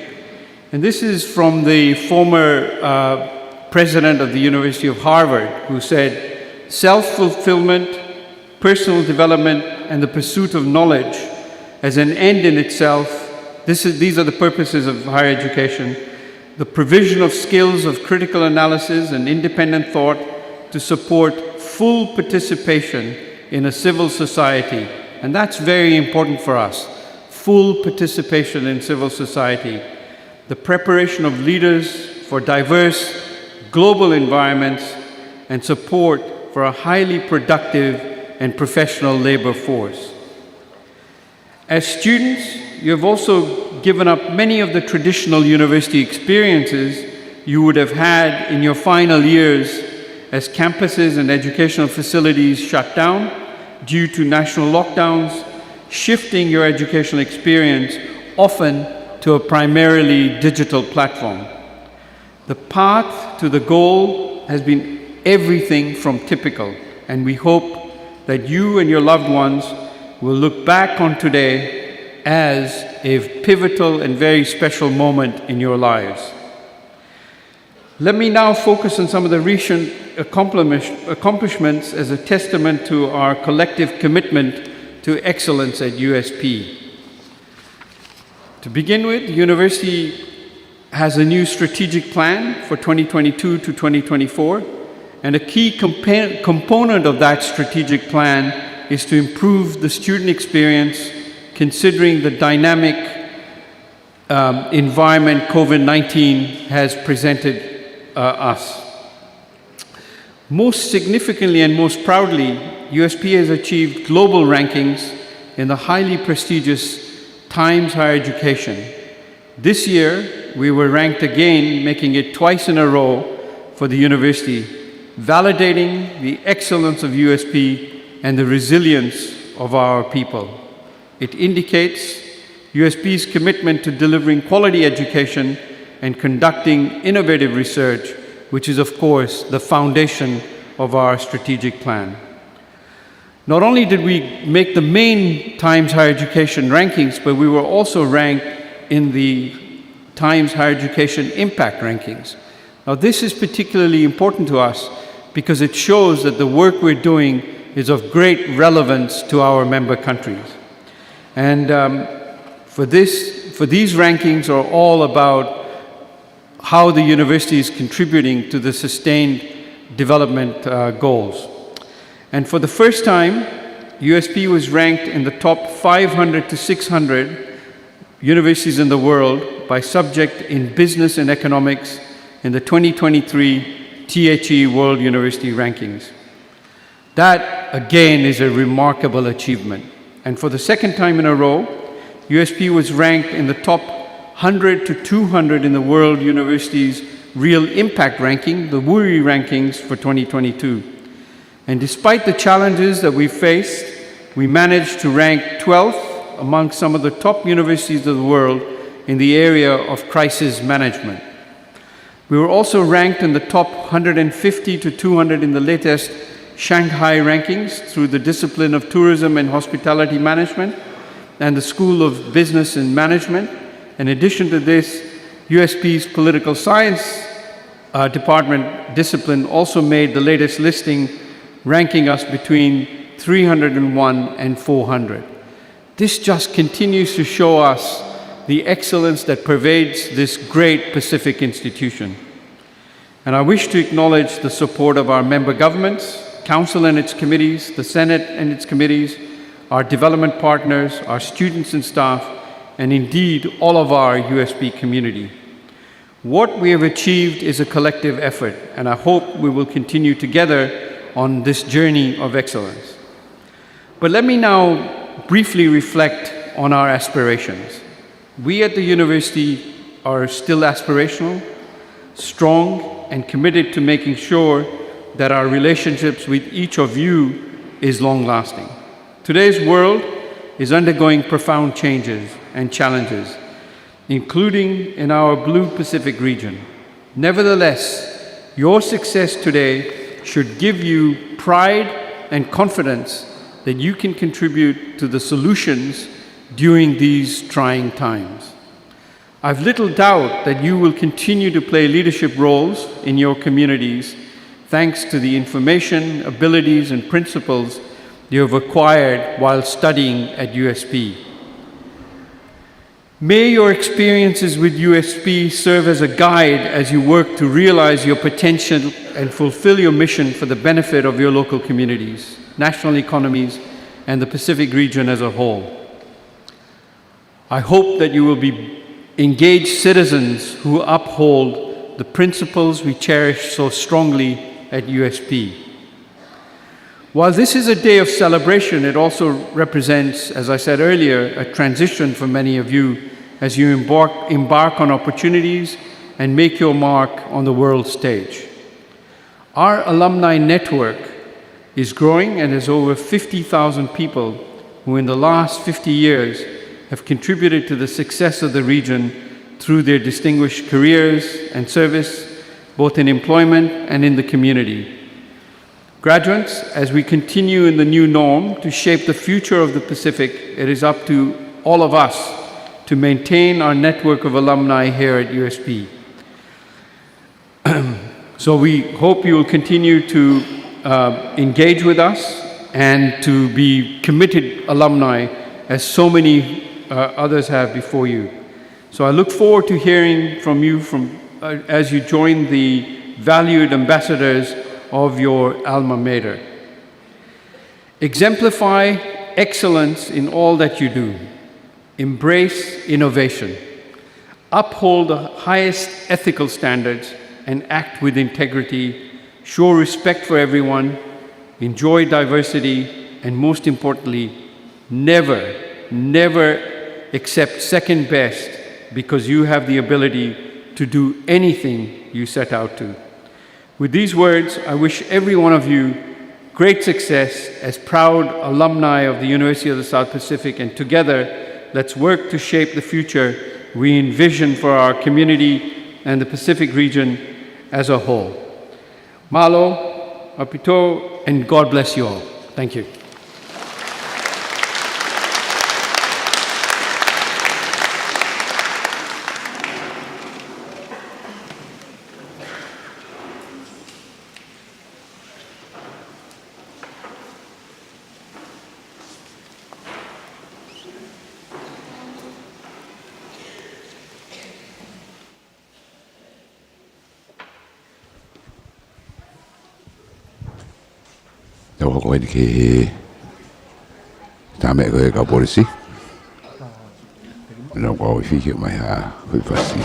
And this is from the former president of the University of Harvard, who said, self-fulfillment, personal development, and the pursuit of knowledge as an end in itself, these are the purposes of higher education. The provision of skills of critical analysis and independent thought to support full participation in a civil society. And that's very important for us, full participation in civil society. The preparation of leaders for diverse global environments and support for a highly productive and professional labor force. As students, you have also given up many of the traditional university experiences you would have had in your final years as campuses and educational facilities shut down due to national lockdowns, shifting your educational experience often to a primarily digital platform. The path to the goal has been everything from typical, and we hope that you and your loved ones will look back on today as a pivotal and very special moment in your lives. Let me now focus on some of the recent accomplishments as a testament to our collective commitment to excellence at USP. To begin with, the university has a new strategic plan for 2022 to 2024, and a key component of that strategic plan is to improve the student experience considering the dynamic environment COVID-19 has presented us. Most significantly and most proudly, USP has achieved global rankings in the highly prestigious Times Higher Education. This year, we were ranked again, making it twice in a row for the university, validating the excellence of USP and the resilience of our people. It indicates USP's commitment to delivering quality education and conducting innovative research, which is, of course, the foundation of our strategic plan. Not only did we make the main Times Higher Education rankings, but we were also ranked in the Times Higher Education Impact Rankings. Now, this is particularly important to us because it shows that the work we're doing is of great relevance to our member countries. And for these rankings are all about how the university is contributing to the sustained development goals. And for the first time, USP was ranked in the top 500 to 600 universities in the world by subject in business and economics in the 2023 THE World University Rankings. That, again, is a remarkable achievement. And for the second time in a row, USP was ranked in the top 100 to 200 in the World Universities Real Impact Ranking, the WURI rankings for 2022. And despite the challenges that we faced, we managed to rank 12th among some of the top universities of the world in the area of crisis management. We were also ranked in the top 150 to 200 in the latest Shanghai rankings through the discipline of Tourism and Hospitality Management and the School of Business and Management. In addition to this, USP's Political Science Department discipline also made the latest listing, ranking us between 301 and 400. This just continues to show us the excellence that pervades this great Pacific institution. And I wish to acknowledge the support of our member governments, Council and its committees, the Senate and its committees, our development partners, our students and staff, and indeed all of our USP community. What we have achieved is a collective effort, and I hope we will continue together on this journey of excellence. But let me now briefly reflect on our aspirations. We at the university are still aspirational, strong, and committed to making sure that our relationships with each of you is long-lasting. Today's world is undergoing profound changes and challenges, including in our Blue Pacific region. Nevertheless, your success today should give you pride and confidence that you can contribute to the solutions during these trying times. I've little doubt that you will continue to play leadership roles in your communities thanks to the information, abilities, and principles you have acquired while studying at USP. May your experiences with USP serve as a guide as you work to realize your potential and fulfill your mission for the benefit of your local communities, national economies, and the Pacific region as a whole. I hope that you will be engaged citizens who uphold the principles we cherish so strongly at USP. While this is a day of celebration, it also represents, as I said earlier, a transition for many of you as you embark on opportunities and make your mark on the world stage. Our alumni network is growing and has over 50,000 people who in the last 50 years have contributed to the success of the region through their distinguished careers and service, both in employment and in the community. Graduates, as we continue in the new norm to shape the future of the Pacific, it is up to all of us to maintain our network of alumni here at USP. So we hope you will continue to engage with us and to be committed alumni as so many others have before you. So I look forward to hearing from you as you join the valued ambassadors of your alma mater. Exemplify excellence in all that you do. Embrace innovation. Uphold the highest ethical standards and act with integrity. Show respect for everyone. Enjoy diversity. And most importantly, never, never accept second best because you have the ability to do anything you set out to. With these words, I wish every one of you great success as proud alumni of the University of the South Pacific, and together, let's work to shape the future we envision for our community and the Pacific region as a whole. Malo, apito, and God bless you all. Thank you. Tau koe ni ke tā mea koe ka polisi. no wau I fiki mai ha whewhasi.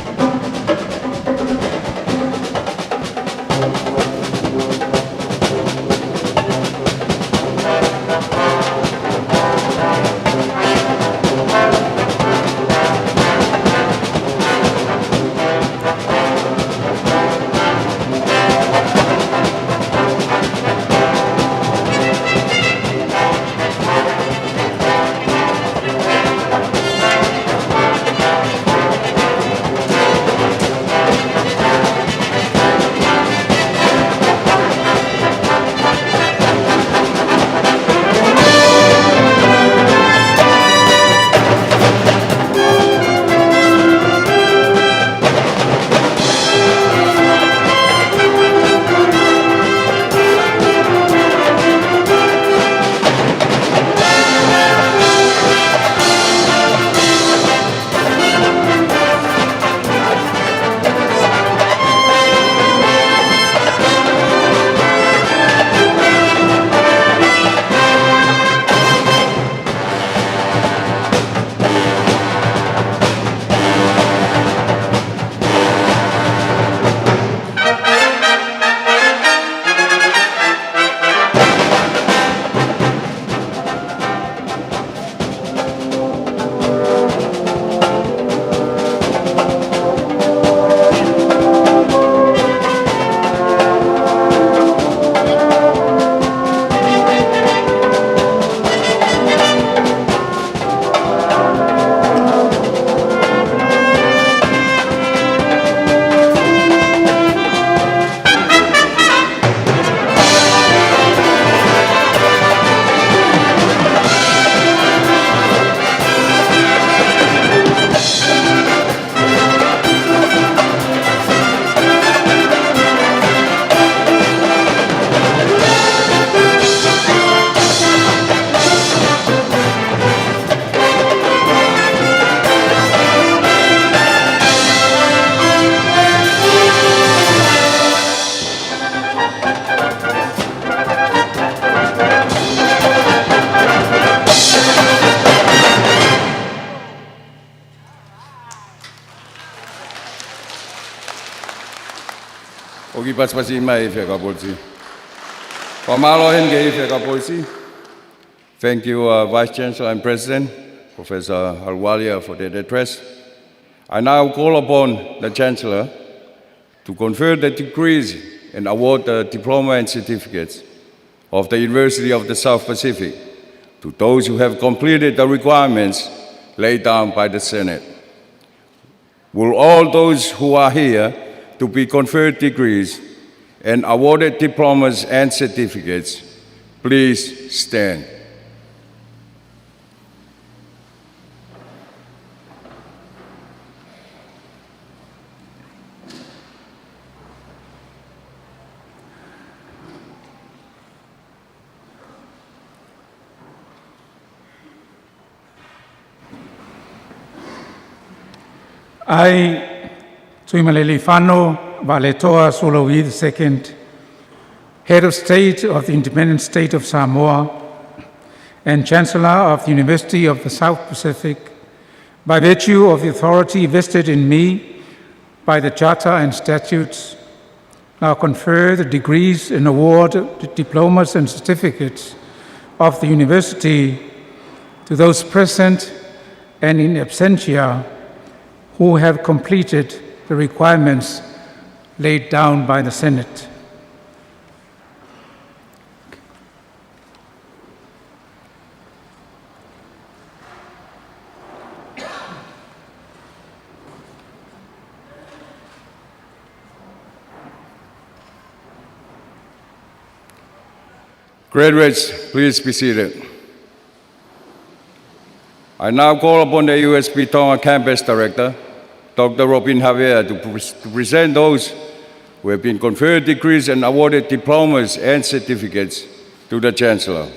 Ogi paspasi mai feka polisi. Pamalo henge feka polisi. Thank you, Vice Chancellor and President, Professor Halwalia, for that address. I now call upon the Chancellor to confer the degrees and award the diploma and certificates of the University of the South Pacific to those who have completed the requirements laid down by the Senate. Will all those who are here to be conferred degrees and awarded diplomas and certificates, please stand. I, Tuimaleli Whano Valetoa Solowid II, Head of State of the Independent State of Samoa and Chancellor of the University of the South Pacific, by virtue of the authority vested in me by the Charter and Statutes, now confer the degrees and award the diplomas and certificates of the University to those present and in absentia who have completed the requirements laid down by the Senate. Graduates, please be seated. I now call upon the USP Tonga Campus Director, Dr. Robin Javier, to present those who have been conferred degrees and awarded diplomas and certificates to the Chancellor.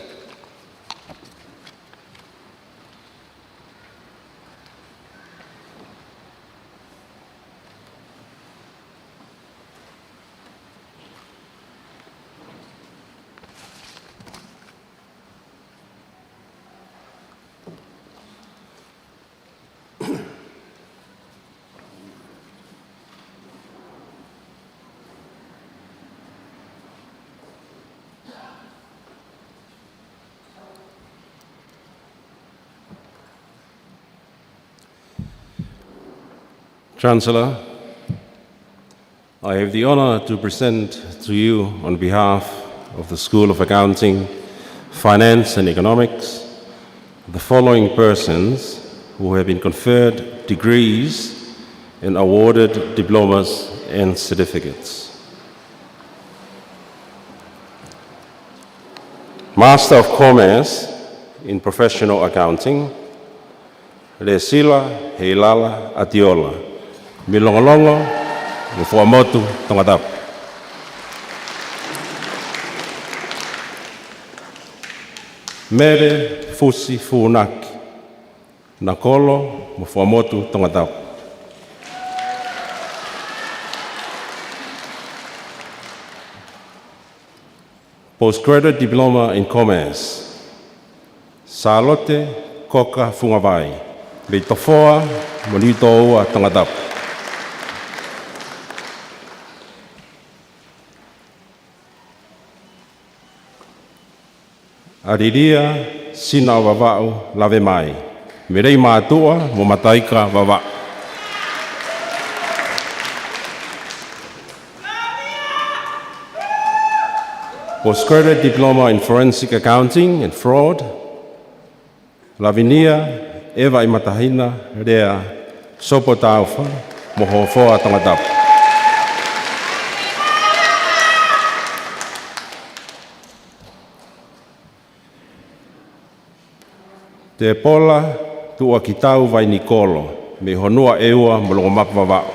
Chancellor, I have the honor to present to you on behalf of the School of Accounting, Finance and Economics the following persons who have been conferred degrees and awarded diplomas and certificates. Master of Commerce in Professional Accounting, Resila Heilala Atiola, Milongolongo, Mufuamotu, Tongatau. Mere Fusi Funaki, Nakolo, Mufuamotu, Tongatau. Postgraduate Diploma in Commerce, Salote Koka Fungavai, Leitofoa, Monitoa, Tongatau. Ariria sina o vavau lave mai. Merei mātua mo mataika vava. Postgraduate Diploma in Forensic Accounting and Fraud, Lavinia Eva Imatahina Rea Sopotaufa Mohofoa Tongatau. Te pola tua kitau vai Nikolo, me honua eua molongomak vavau.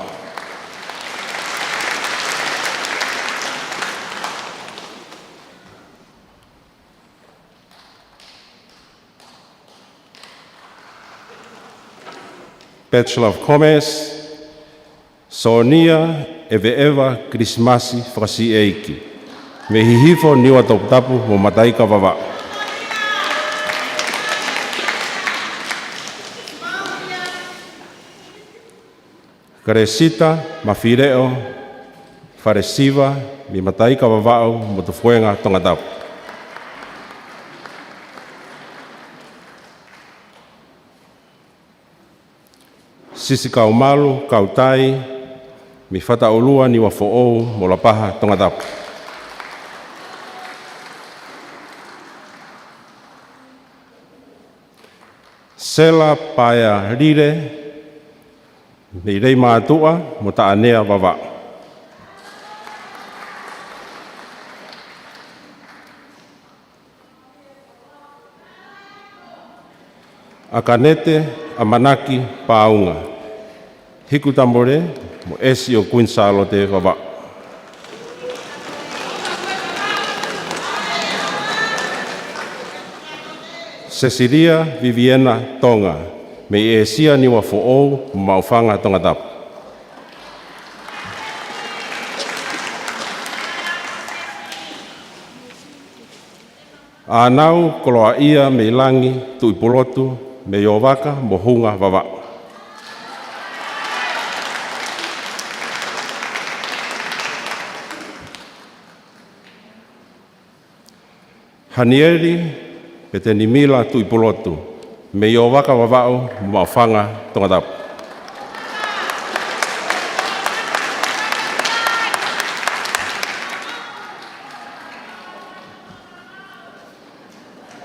Bachelor of Commerce, Sonia Eva Krismasi Frasi Eiki, me hihifo niwa tapu mo mataika vavau. Karesita, Mafireo, Falemasiva, mi mataika vavau mo tufuenga Tongatau. Sisi kaumalu, kautai, mi fataulua ni wafo'ou mo lapaha Tongatau. Sela paya rire, me rei mātua mo taanea vava. Akanete a manaki paunga. Hiku tamore mo esi o kuinsalo te vava. Cecilia Viviana Tonga, me esia ni wa fo'ou maufanga Tongatau. Anau koloa ia me langi tuipolotu me yovaka mohunga vava. Hanieri peteni mila tuipolotu me yo waka wavao maufanga Tongatau.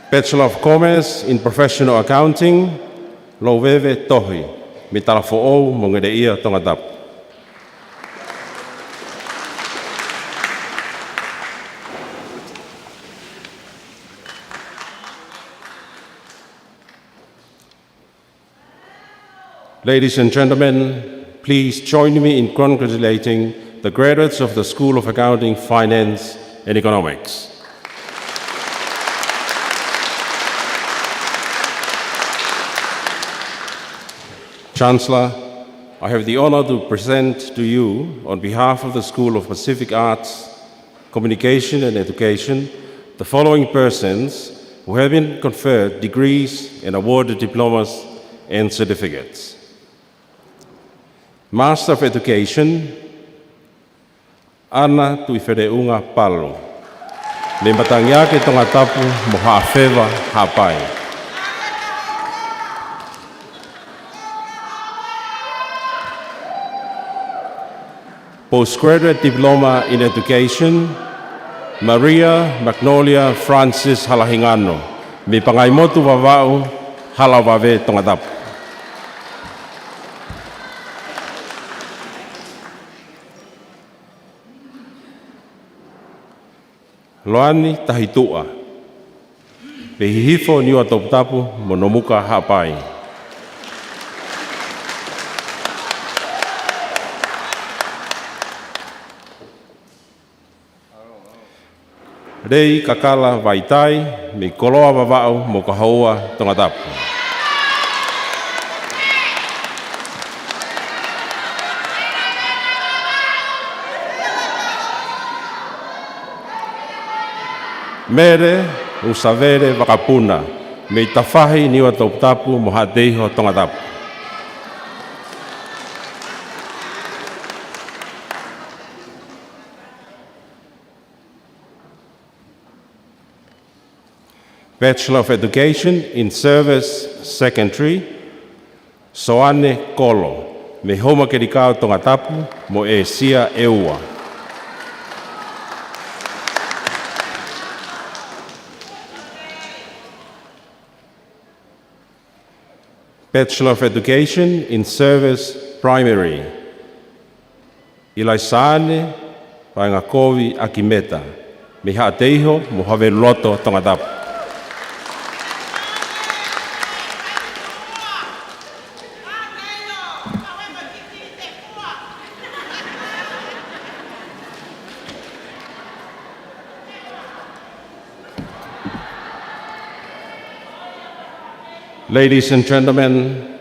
Bachelor of Commerce in Professional Accounting, Loveve Tohi, me talafo'ou mo ngereia Tongatau. Ladies and gentlemen, please join me in congratulating the graduates of the School of Accounting, Finance and Economics. Chancellor, I have the honor to present to you, on behalf of the School of Pacific Arts, Communication and Education, the following persons who have been conferred degrees and awarded diplomas and certificates. Master of Education, Ana Tuifereunga Palo, me matangiake Tongatapu mo haafewa hapai. Postgraduate Diploma in Education, Maria Magnolia Francis Halahingano, mi pangaimotu vavau halawave Tongatau. Loani tahitua, pehihifo niwa toputapu monomuka hapai. Rei kakala vaitai, mi koloa vavau mo kahoua Tongatau. Mere usavere wakapuna, me tafahi niwa toputapu mo hateiho Tongatau. Bachelor of Education in Service Secondary, Soane Kolo, me homa kerikau Tongatapu mo e sia eua. Bachelor of Education in Service Primary, Ilaisane Paingakovi Akimeta, me hateiho mo have loto Tongatapu. Ladies and gentlemen,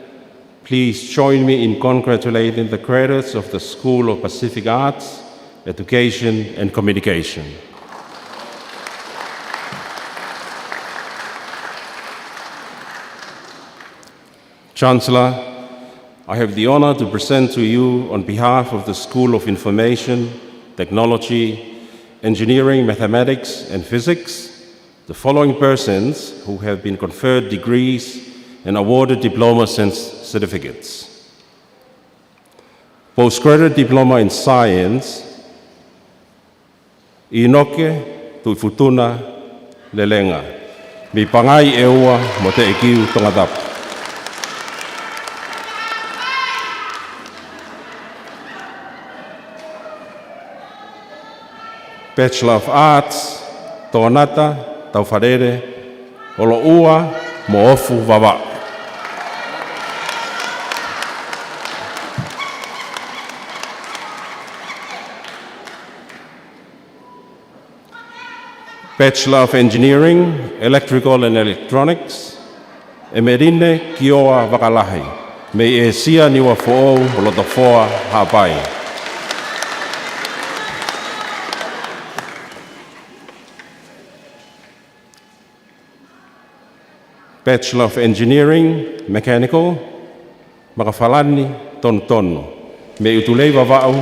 please join me in congratulating the graduates of the School of Pacific Arts, Education and Communication. Chancellor, I have the honor to present to you on behalf of the School of Information, Technology, Engineering, Mathematics and Physics, the following persons who have been conferred degrees and awarded diplomas and certificates. Postgraduate Diploma in Science, Inoke Tuifutuna Lelenga, mi pangai eua mo te ekiu Tongatau. Bachelor of Arts, Tonata, Tauwharere, Oloua, mo ofu vava. Bachelor of Engineering, Electrical and Electronics, Emerine Kioa Wakalahi, me e sia niwa fo'ou molotofoa hapai. Bachelor of Engineering, Mechanical, Makawhalani Tonotono, me utulei vavau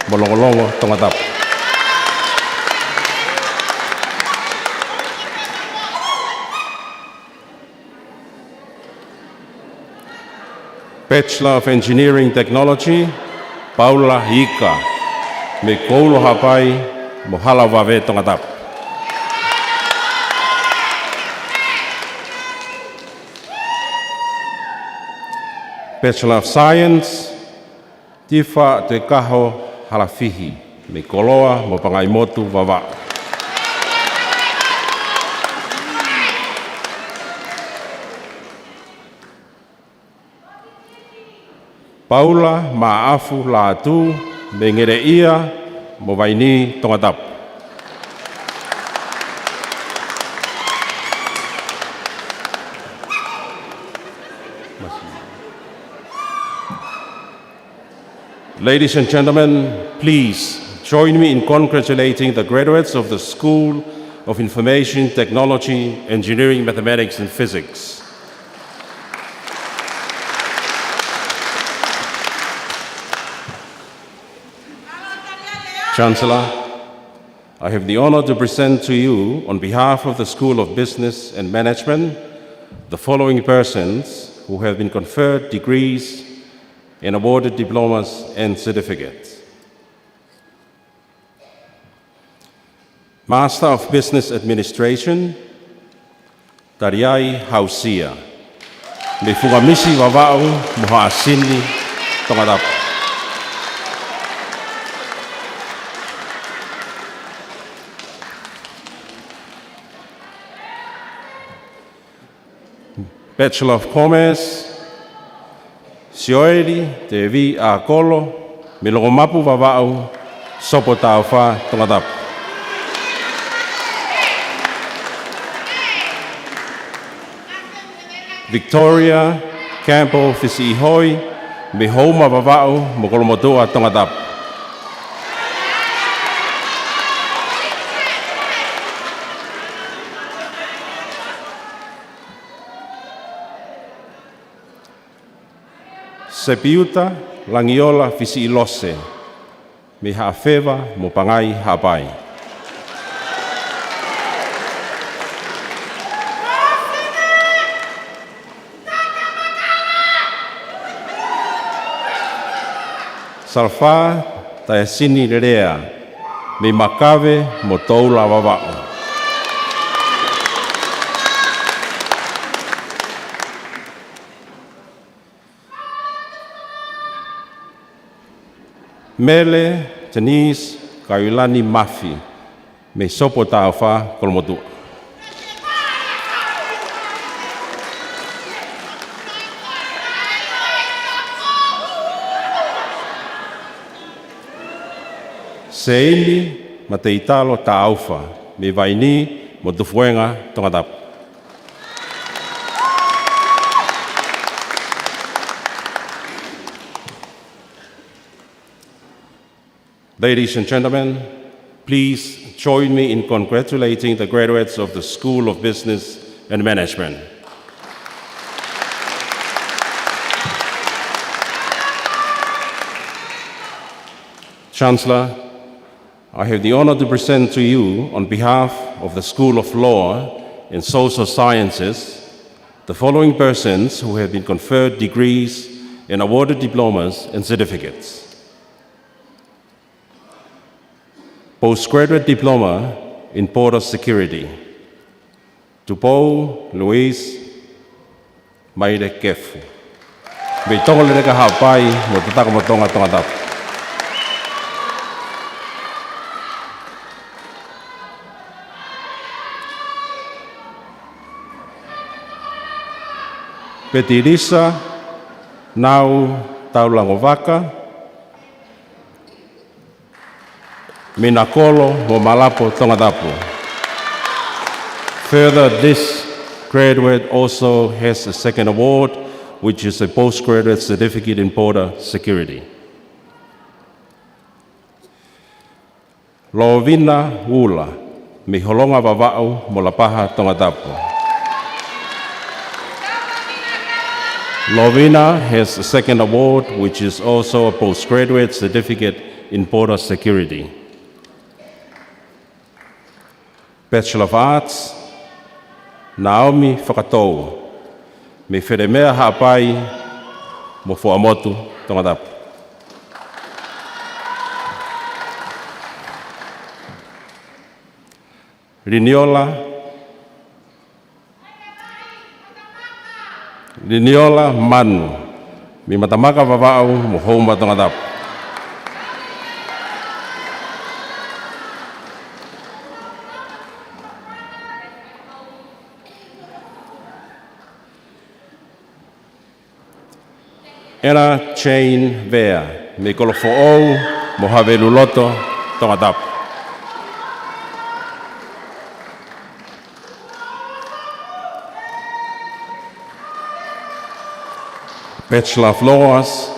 molongolongo Tongatau. Bachelor of Engineering Technology, Paula Hika, me koulo hapai mo halawave Tongatau. Bachelor of Science, Tifa Te Kaho Halafihi, me koloa mo pangaimotu vava. Paula Maafu Latu, me ngere ia mo vaini Tongatau. Ladies and gentlemen, please join me in congratulating the graduates of the School of Information, Technology, Engineering, Mathematics and Physics. Chancellor, I have the honor to present to you, on behalf of the School of Business and Management, the following persons who have been conferred degrees and awarded diplomas and certificates. Master of Business Administration, Tariai Hausia. Me fungamisi wawao moha asini Tongatau. Bachelor of Commerce, Sioeri, Te Vi a Kolo, Milogomapu Vavau, Sopotaufa, Tongatau. Victoria, Campbell, Fisi Ihoi, Mihoma Vavau, Mokolomotua, Tongatau. Sepiuta, Langiola, Fisi Ilose, mi haafewa mo pangai hapai. Salfa, taesini rea, mi makave mo toula wawao. Mele, Denise, Kailani Mafi, me sopo taufa kolomotu. Seini, mateitalo taufa, me vaini, mo tufuenga Tongatau. Ladies and gentlemen, please join me in congratulating the graduates of the School of Business and Management. Chancellor, I have the honor to present to you, on behalf of the School of Law and Social Sciences, the following persons who have been conferred degrees and awarded diplomas and certificates. Postgraduate Diploma in Border Security, Tupo Luis Maire Kefu. Me tonga le ka hapai mo tataka mo tonga Tongatau. Petirisa Nau Taulangovaka, Minakolo mo Malapo Tongatau. Further, this graduate also has a second award, which is a postgraduate certificate in border security. Lovina Ula, mi holonga vavau mo Lapaha Tongatau. Lovina has a second award, which is also a postgraduate certificate in border security. Bachelor of Arts, Naomi Whakatou, me wheremea hapai mo Fuamotu, Tongatau. Riniola Manu, mi matamaka vavau mo Homa, Tongatau. Era Chain Vea, me kolofo'ou mo Haveluloto, Tongatau. Bachelor of Laws,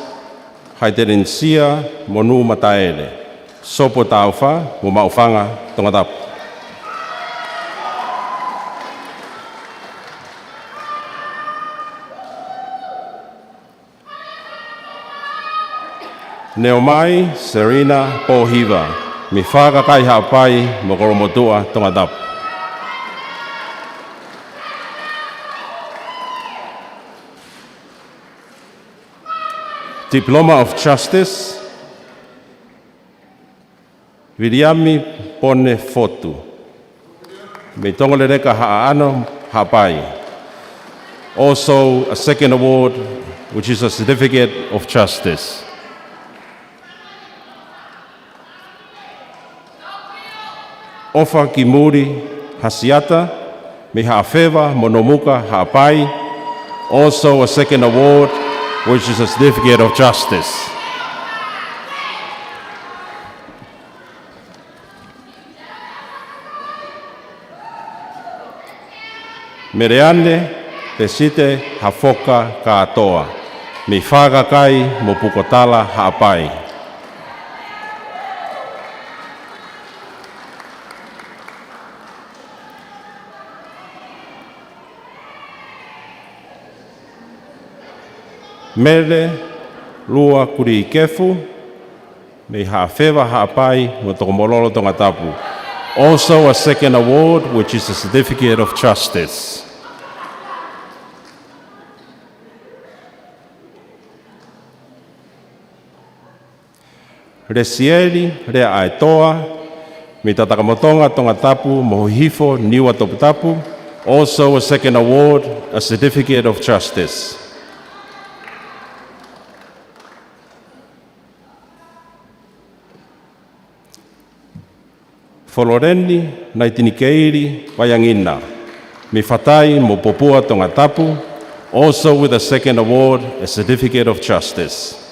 Haiterensia Monu Mataele, Sopo Taufa mo Maufanga, Tongatau. Neomai Serena Pohiva, mi whakakai hapai mo Koromotua, Tongatau. Diploma of Justice, Viliami Pone Fotu, me tongalereka ha'ano ha'pai. Also, a second award, which is a Certificate of Justice. Ofa ki muri hasiata, me ha'awhewa monomuka ha'pai. Also, a second award, which is a Certificate of Justice. Mereane, te site hafoka katoa. Me whaga kai mo pukotala ha'pai. Mere, lua kuri kefu, me ha'awhewa ha'pai mo tokomololo Tongatapu. Also a second award, which is a Certificate of Justice. Resieri, rea aetoa, me tatakamotonga Tongatapu mo hifo niwa toputapu. Also a second award, a Certificate of Justice. Foloreni, Naitinikeiri, Wayangina, me whatai mo popua Tongatapu. Also with a second award, a Certificate of Justice.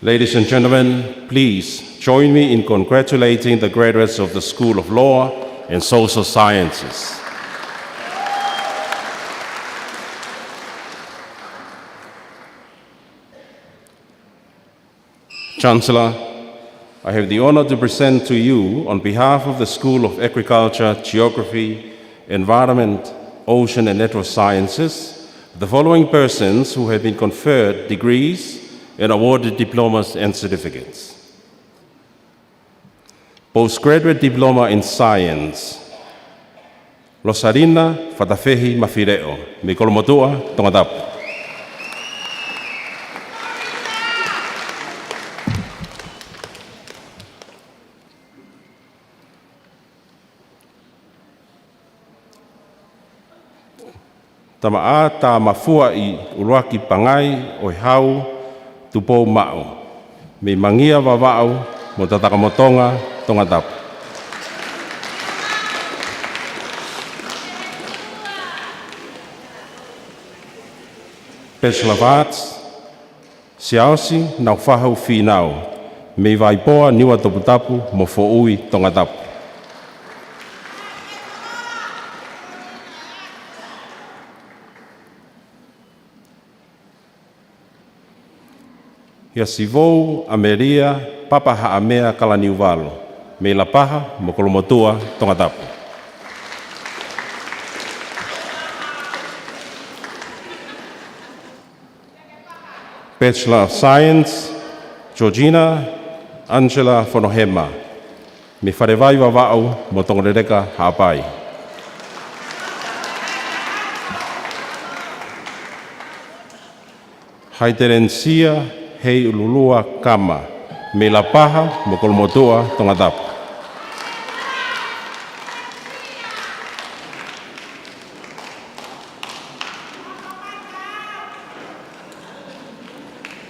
Ladies and gentlemen, please join me in congratulating the graduates of the School of Law and Social Sciences. Chancellor, I have the honor to present to you, on behalf of the School of Agriculture, Geography, Environment, Ocean and Natural Sciences, the following persons who have been conferred degrees and awarded diplomas and certificates. Postgraduate Diploma in Science, Rosarina Fatafehi Mafireo, me Kolomotua, Tongatapu. Tamaa ta mafua I uruaki pangai o hau tupou mao. Me mangia wawao mo tatakamotonga Tongatapu. Bachelor of Arts, Siaosi nau whahau whinau. Me vaipoa niwa toputapu mo fo'ui Tongatapu. Ia sivou Ameria papa haamea kalaniuvalo. Me la paha mo Kolomotua Tongatapu. Bachelor of Science, Georgina Angela Fonohema. Me wharewai wawao mo Tongarereka haapai. Haiterensia hei ululua kama, me la paha mo Kolomotua Tongatapu.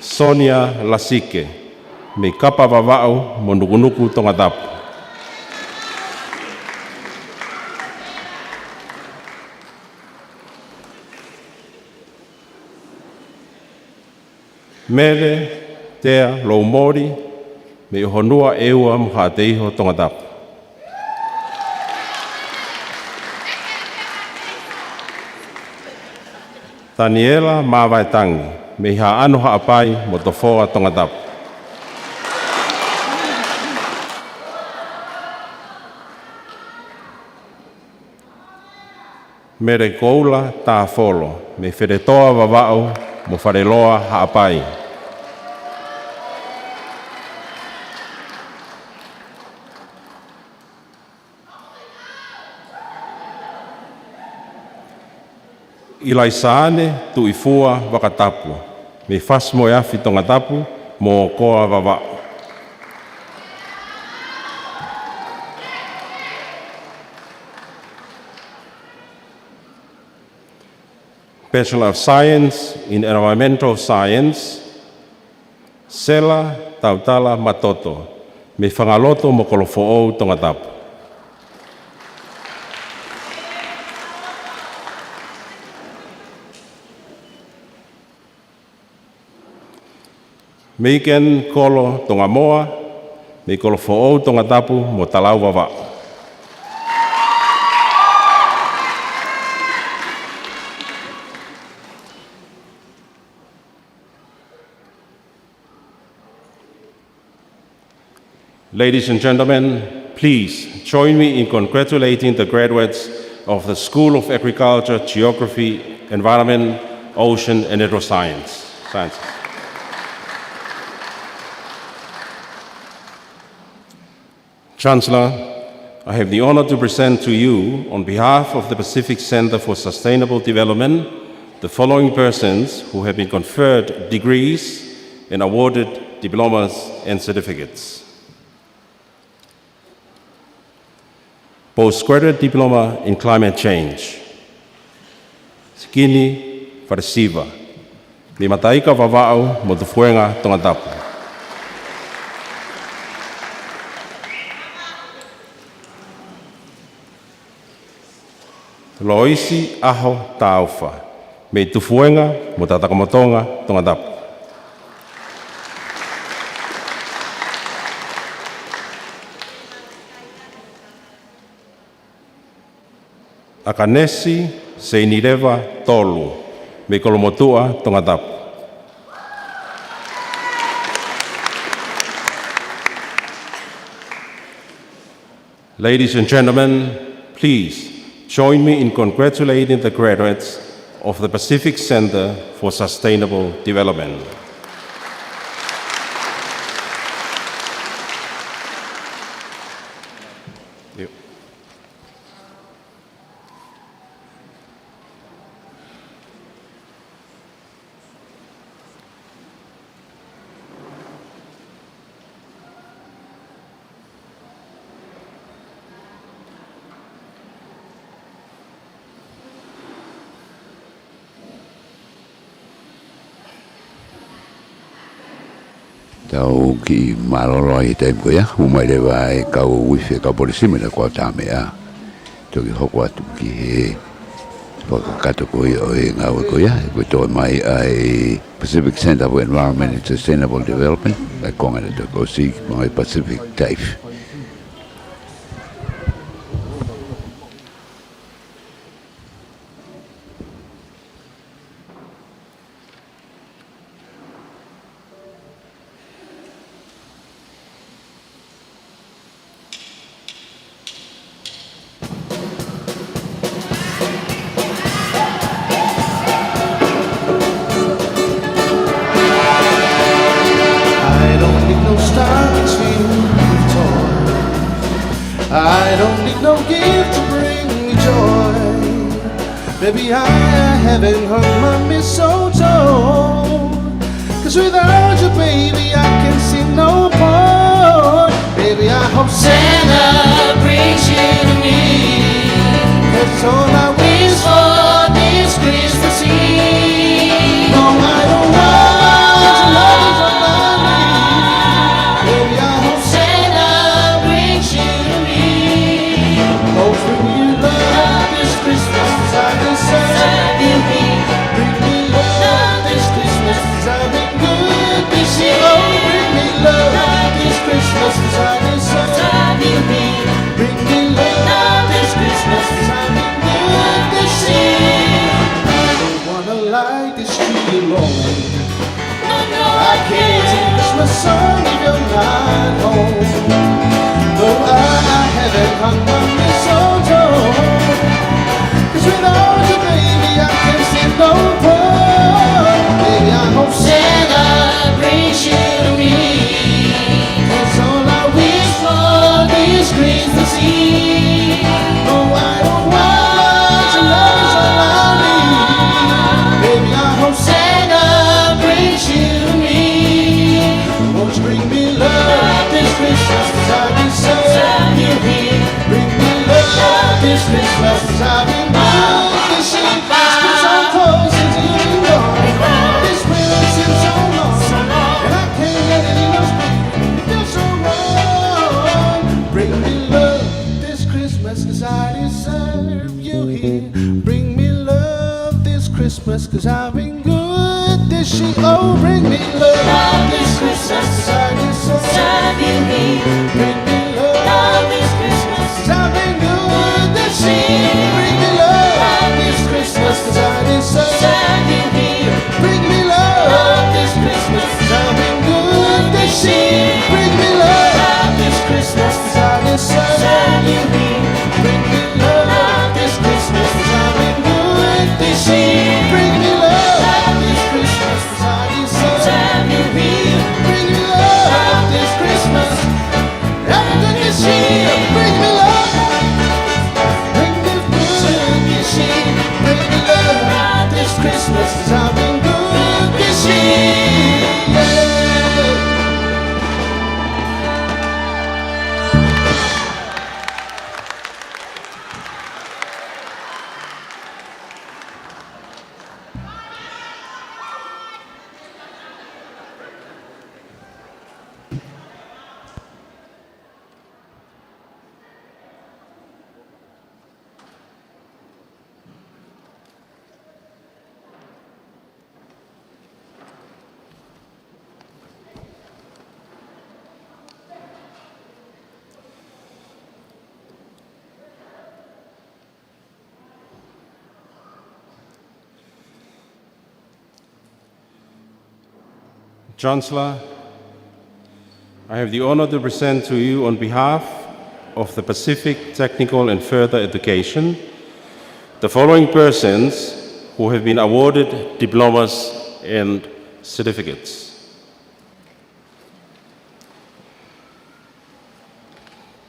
Sonia Lasike, me kapa wawao mo Nukunuku Tongatapu. Mere, tea, lo mori, me honua eua mhateiho Tongatapu. Daniela Mawaitangi, me ha anu haapai mo tofoa Tongatapu. Mere koula tā folo, me wheretoa wawao mo whareloa haapai. Ilai saane tu ifua wakatapu. Me fasmo e afi Tongatapu, mō koa wawa. Bachelor of Science in Environmental Science, Sela Tautala Matoto, me whangaloto mo kolofo'ou Tongatau. Meiken kolo Tongamoa, me kolofo'ou Tongatapu mo talau wawa. Ladies and gentlemen, please join me in congratulating the graduates of the School of Agriculture, Geography, Environment, Ocean and Sciences. Chancellor, I have the honor to present to you, on behalf of the Pacific Center for Sustainable Development, the following persons who have been conferred degrees and awarded diplomas and certificates. Postgraduate Diploma in Climate Change. Falemasiva. Ni mataika wawao mo tufuenga Tongatau. Loisi aho taufa. Me tufuenga mo tatakamotonga Tongatau. Akanesi se inireva tolu, me kolomotua Tongatau. Ladies and gentlemen, please join me in congratulating the graduates of the Pacific Center for Sustainable Development. Tau ki maroro ai te koia, umai le vai kau wifi ka polisi me ko ta mea. Toki hoko atu ki he whakakato koia o e ngau koia, ko to mai ai Pacific Center for Environment and Sustainable Development, la konga le to si mai Pacific TAFE. I don't need no gift to bring me joy. Baby, I haven't hung my mistletoe. 'Cause without you, baby, I can see no point. Baby, I hope Santa brings you to me. That's all I wish for this Christmas Eve. No, I don't want to love you. Baby, I hope Santa brings you to me. Oh, bring me love this Christmas, 'cause I've been serving me. Bring me love this Christmas, 'cause I've been good this year. Oh, bring me love this Christmas, 'cause I've been serving me. Bring me love this Christmas, 'cause I've been good this year. I don't wanna light this tree alone. I can't sing Christmas song if you're not home. No, I haven't hung my mistletoe. 'Cause without you, baby, I can see no point. Baby, I hope Santa brings you to me. That's all I wish for this Christmas Eve. No, I don't want your love is all I need. Baby, I hope Santa brings you to me. Christmas, 'cause I deserve you here. Bring me love this Christmas, 'cause I've been good this year. Oh, bring me love this Christmas, 'cause I deserve you here. Bring me love this Christmas, 'cause I've been good this year. Bring me love this Christmas, 'cause I deserve you here. Bring me love this Christmas, 'cause I've been good this year. Bring me love this Christmas, 'cause I deserve you here. Bring me love this Christmas, 'cause I've been good this year. Bring me love this Christmas, 'cause I deserve you here. Bring me love this Christmas, I've been good this year. Bring me love, bring me good this year. Bring me love this Christmas, 'cause I've been good this year. Yeah. Chancellor, I have the honor to present to you on behalf of the Pacific Technical and Further Education the following persons who have been awarded diplomas and certificates.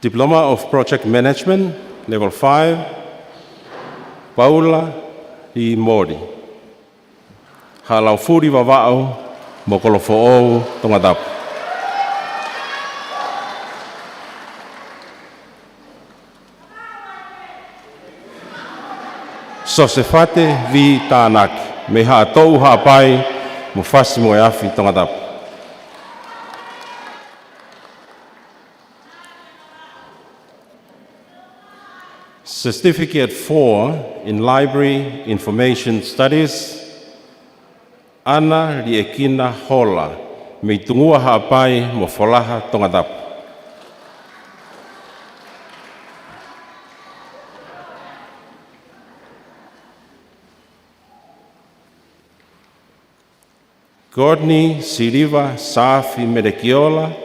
Diploma of Project Management, Level 5, Paula I Mori. Halaufuri Vavao, Mokolofo'ou, Tongatau. Sosefate vi tānaki, me hātou hāpai, mo whasi mo e awhi Tongatau. Certificate 4 in Library Information Studies, Ana Riekina Hola, me tungua hāpai mo wholaha Tongatau. Gordney Siriva Safi Medekiola,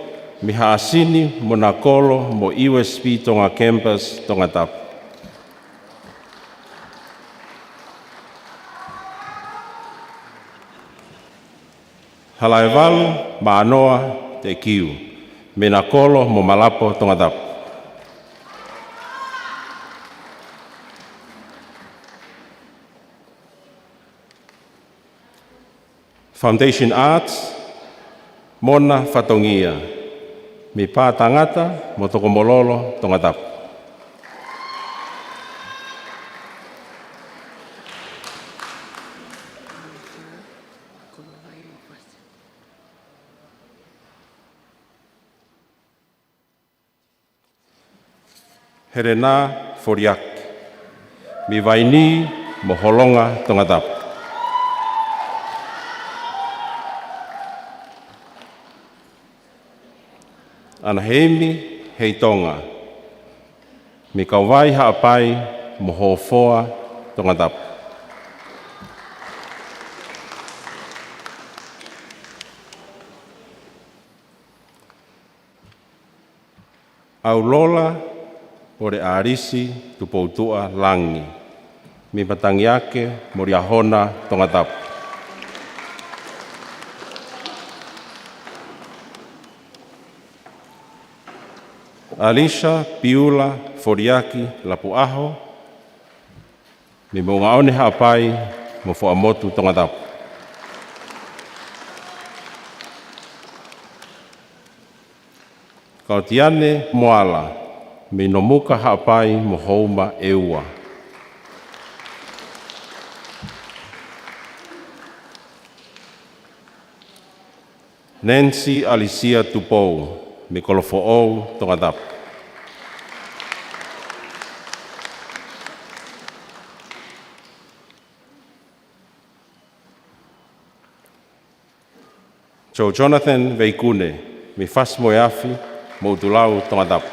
mi haasini mo nakolo mo USB Tonga Campus Tongatau. Halaivalu maanoa te kiu, me nakolo mo malapo Tongatau. Foundation Arts, Mona Fatongia, mi pātangata mo Tokomololo Tongatau. Herena Foriak, mi vaini mo Holonga Tongatau. Ana heimi hei Tonga, mi kauwai haapai mo Hofoa Tongatau. Aulola o re arisi tu poutua langi, mi matangiake mo riahona Tongatau. Alisha Piula Foriaki Lapuaho, mi maungaone haapai mo Foamotu Tongatau. Kautiane Moala, mi nomuka haapai mo Houma Eua. Nancy Alicia Tupou, mi Kolofo'ou Tongatau. Joe Jonathan Veikune, me fas moe afi, mo utulau Tongatau.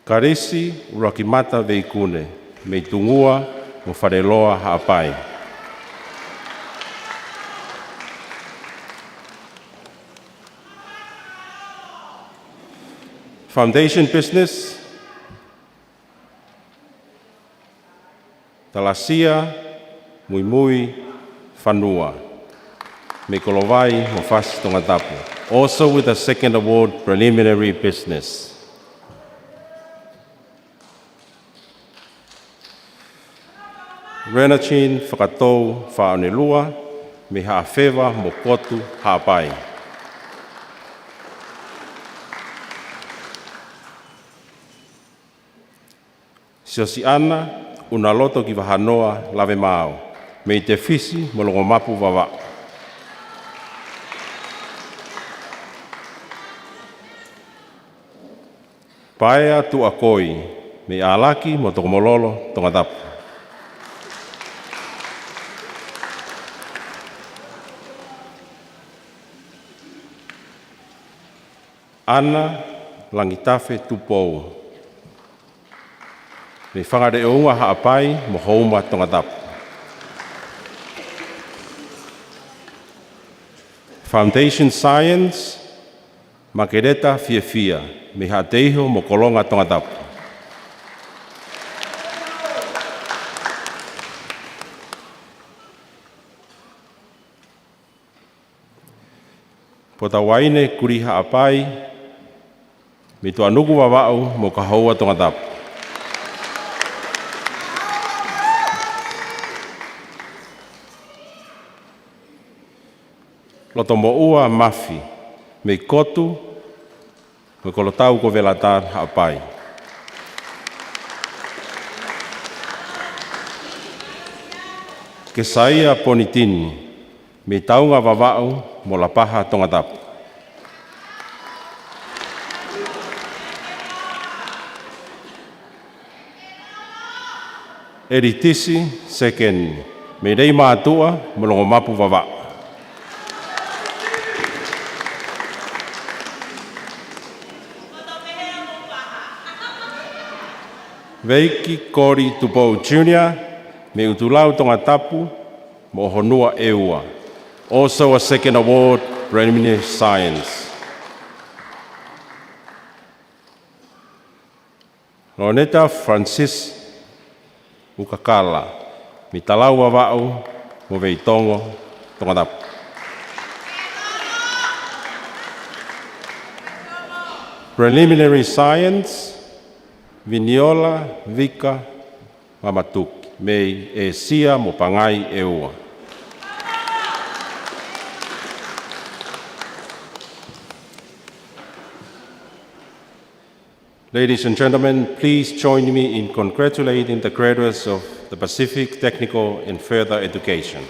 Karisi Urakimata Veikune, me tungua mo whareloa haapai. Foundation business, Talasia, Muimui, Whanua, me kolovai mo fas Tongatapu. Also with a second award, preliminary business. Renachin whakatou whaonelua, me haawhewa mo kotu haapai. Siosi ana, una loto ki wahanoa lawe mao, me te fisi mo longo mapu wawa. Paea tu a koi, me alaki mo tokomololo Tongatapu. Ana langitafe tupou. Me whangare unga haapai mo houma Tongatapu. Foundation Science, Makereta Fiafia, me hateiho mo kolonga Tongatapu. Potawaine kuri haapai, me tua nuku wawau mo kahoua Tongatapu. Loto mo ua mafi, me kotu, me kolotau ko velatar haapai. Ke saia ponitini, me taunga wawau mo la paha Tongatapu. Eritisi seken, me rei mātua mo longo mapu wawau. Veiki Kori Tupou Jr., me utulau Tongatapu, mo honua eua. Also a second award, preliminary science. Roneta Francis Ukakala, mi talau wawau, mo veitongo Tongatapu. Preliminary science, Viniola Vika Mamatuki, me e sia mo pangai e ua. Ladies and gentlemen, please join me in congratulating the graduates of the Pacific Technical and Further Education.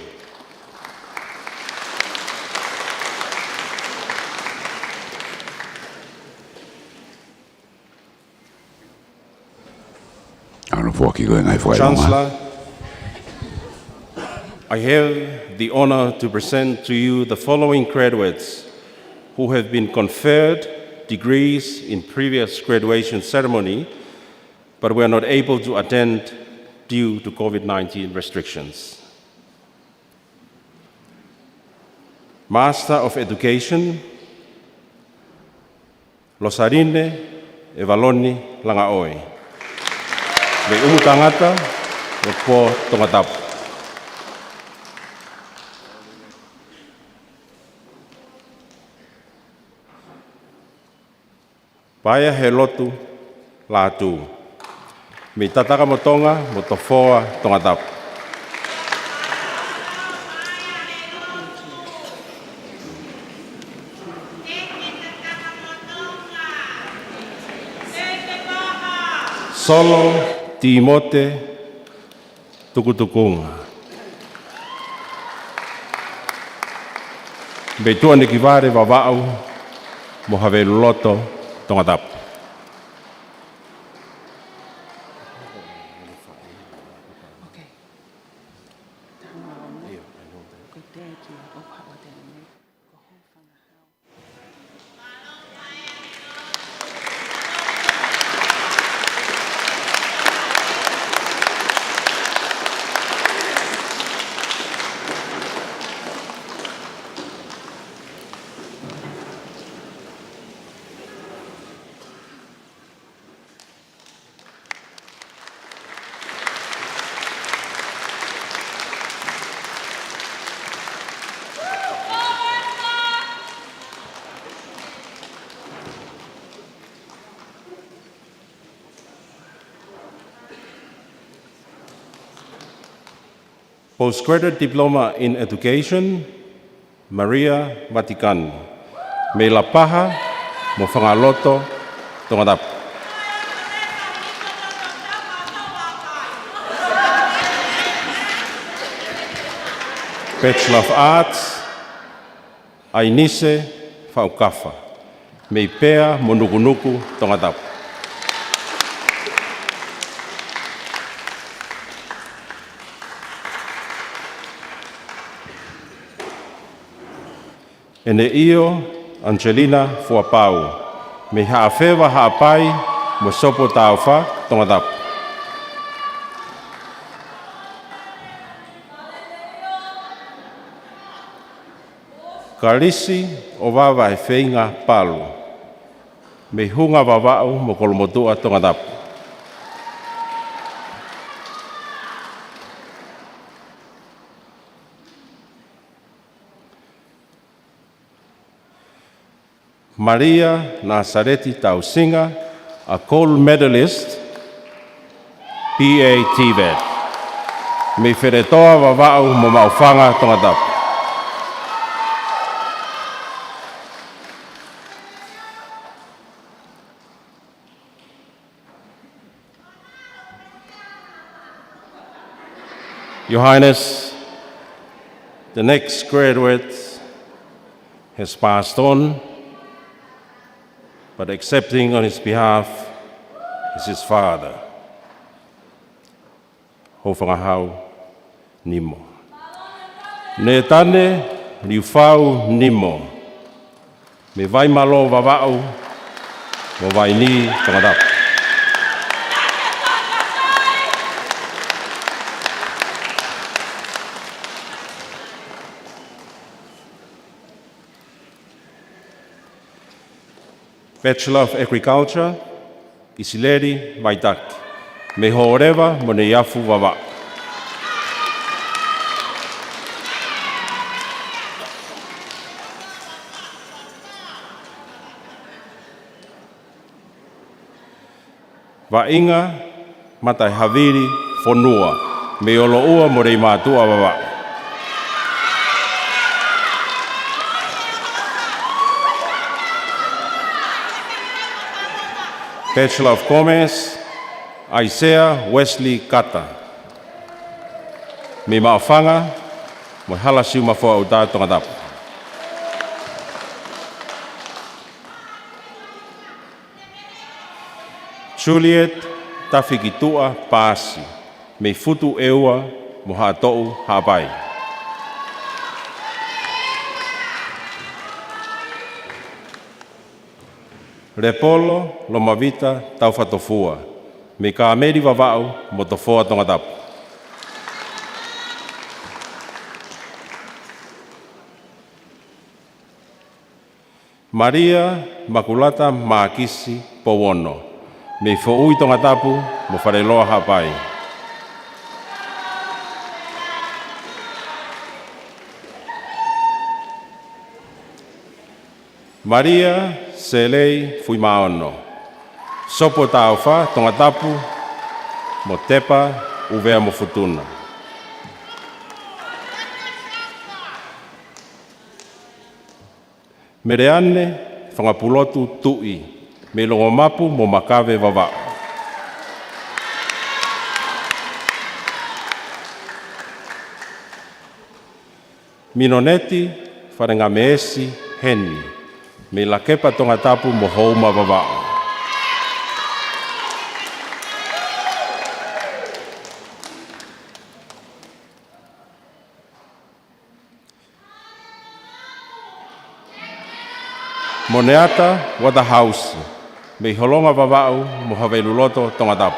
Chancellor, I have the honor to present to you the following graduates who have been conferred degrees in previous graduation ceremony, but were not able to attend due to COVID-19 restrictions. Master of Education, Losarine Evaloni Langaoi. Me umutangata o po Tongatapu. Paia he lotu lātū. Me tataka mo Tonga mo tofoa Tongatapu. Solo Timote Tukutukunga. Betua ne kivare vavau mo have loto Tongatapu. Postgraduate Diploma in Education, Maria Vatican. Me la paha mo whangaloto Tongatau. Bachelor of Arts, Ainise Whaukafa. Me pea mo nukunuku Tongatau. Ene io Angelina Fuapau. Me haafewa haapai mo sopo tauwha Tongatau. Kalisi o wawa he whainga palu. Me hunga wawau mo kolomotua Tongatau. Maria Nazareti Tausinga, a gold medalist, PA TVET. Me wheretoa wawau mo mauwhanga Tongatau. Your Highness, the next graduate has passed on, but accepting on his behalf is his father, Hofangahau Nimo. Ne tane liufau Nimo, me vai malo vavau, mo vai ni Tongatau. Bachelor of Agriculture, Isileri Vaitaki. Me hooreva mo ne iafu wawa. Vainga matai haviri fonua. Me olo ua mo rei mātua wawa. Bachelor of Commerce, Isaiah Wesley Kata. Me maawhanga, mo halasiu mawhua o tā Tongatau. Juliet Tafikitua Pasi. Me futu eua mo hātou hāpai. Repolo Lomavita Tauwhatofua. Me ka meri wawau mo tofoa Tongatau. Maria Makulata Makisi Powono. Me fo'ui Tongatapu mo whareloa hapai. Maria Selei Fuimaono. Sopo tauwha Tongatapu mo tepa uvea mo futuna. Mereane whangapulotu tui. Me longo mapu mo makawe wawa. Minoneti wharenga meesi heni. Me la kepa Tongatapu mo houma wawa. Moneata wata house, me holonga vavau mo haveluloto Tongatau.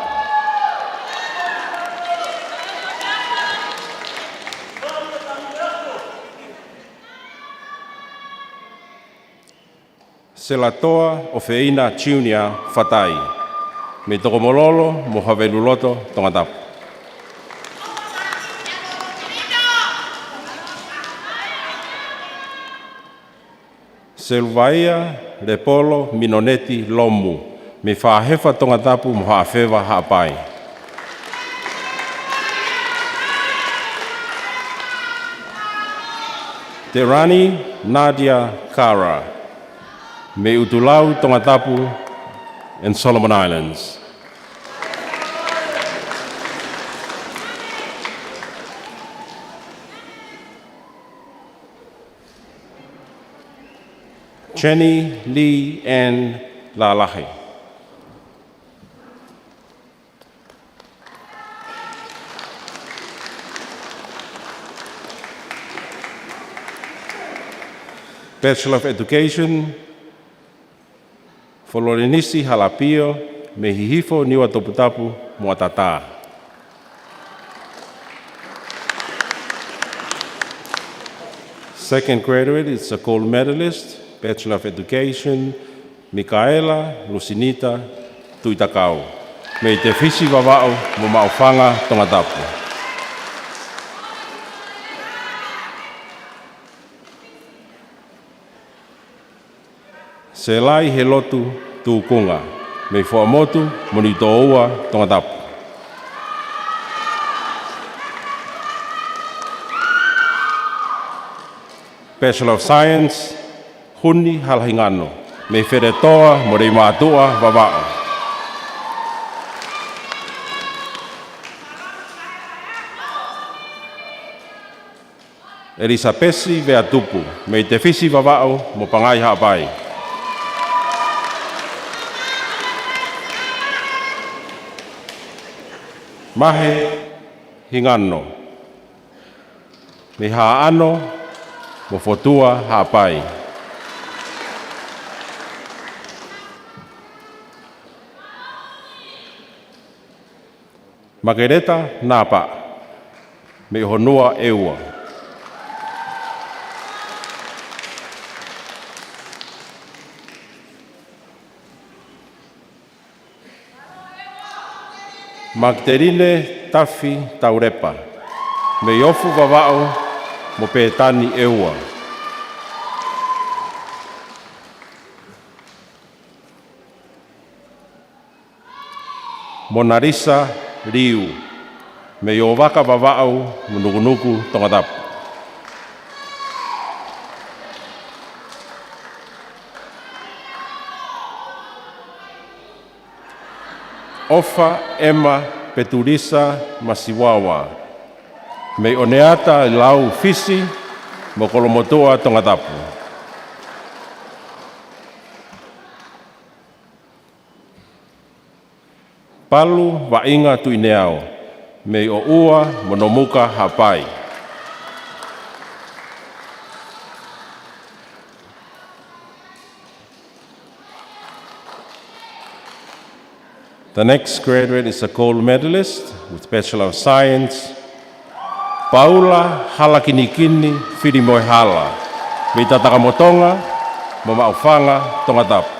Se la toa o feina Junior Fatai, me tokomololo mo haveluloto Tongatau. Selvaia Repolo Minoneti Lomu, me whahefa Tongatapu mo haafewa haapai. Te Rani Nadia Kara, me utulau Tongatapu and Solomon Islands. Jenny Lee Ann Lalahi. Bachelor of Education, Folorenisi Halapio, Mehihifo Niwa Toputapu Moatata. Second graduate is a gold medalist, Bachelor of Education, Mikaela Lucinita Tuitakau. Me te fisi wawao mo maofanga Tongatapu. Se lai he lotu tūkunga, me whaamotu moni toua Tongatapu. Bachelor of Science, Huni Halahingano, me wheretoa mo rei mātua wawao. Elisa Pesi Veatupu, me te fisi wawao mo pangai haapai. Mahe Hingano, me haano mo fotua haapai. Magereta Napa, me honua eua. Magdalene Tafi Taurepa, me ofu wawao mo petani eua. Monarisa Riu, me o waka wawao mo nukunuku Tongatapu. Ofa Emma Peturisa Masiwawa, me oneata lau fisi mo kolomotoa Tongatapu. Palu wainga tuineao, me o ua monomuka hapai. The next graduate is a gold medalist with Bachelor of Science, Paula Halakinikini Firimoihala, me tatakamotonga mo maofanga Tongatapu.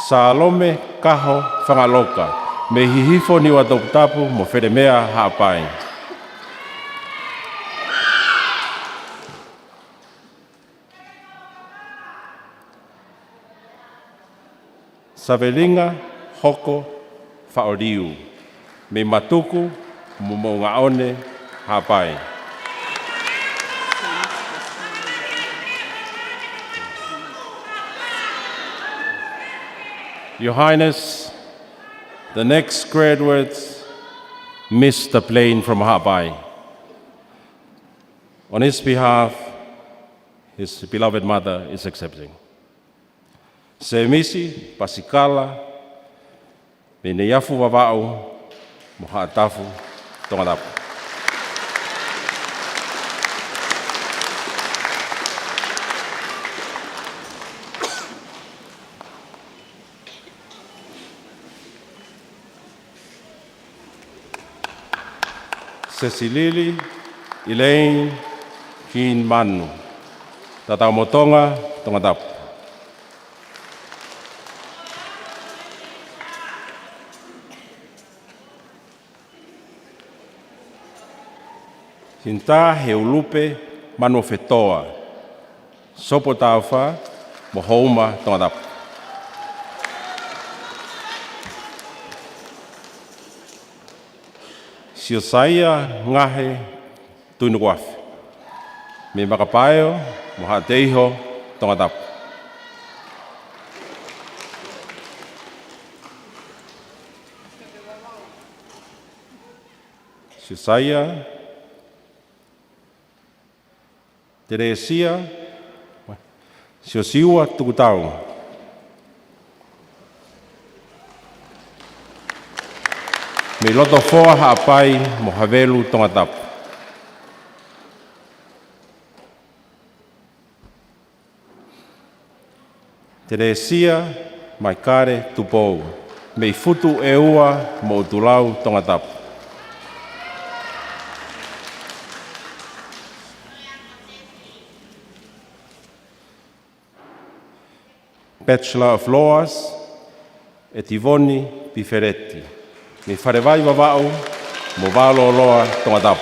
Salome Kaho Whangaloka, me hihifo niwa Tongatapu mo wheremea haapai. Savelinga Hoko Whaoriu, me matuku mo ngaone haapai. Your Highness, the next graduate missed the plane from Hawaii. On his behalf, his beloved mother is accepting. Se misi pasikala me ne yafu wawao mo haatafu Tongatapu. Cecilili, Elaine, Jean Manu. Tatau mo Tonga, Tongatau. Hinta he ulupe manu fetoa. Sopo taufa, mo houma Tongatau. Si o saia ngahe tuinukuafi. Me makapaio, mo hateiho Tongatau. Si o saia, Teresia, si o siua tukutau. Me loto foa haapai mo havelu Tongatau. Teresia mai kare tupou. Me futu e ua mo utulau Tongatau. Bachelor of Laws, e Tivoni Piferetti. Me wharewai wawau, mo walo loa Tongatau.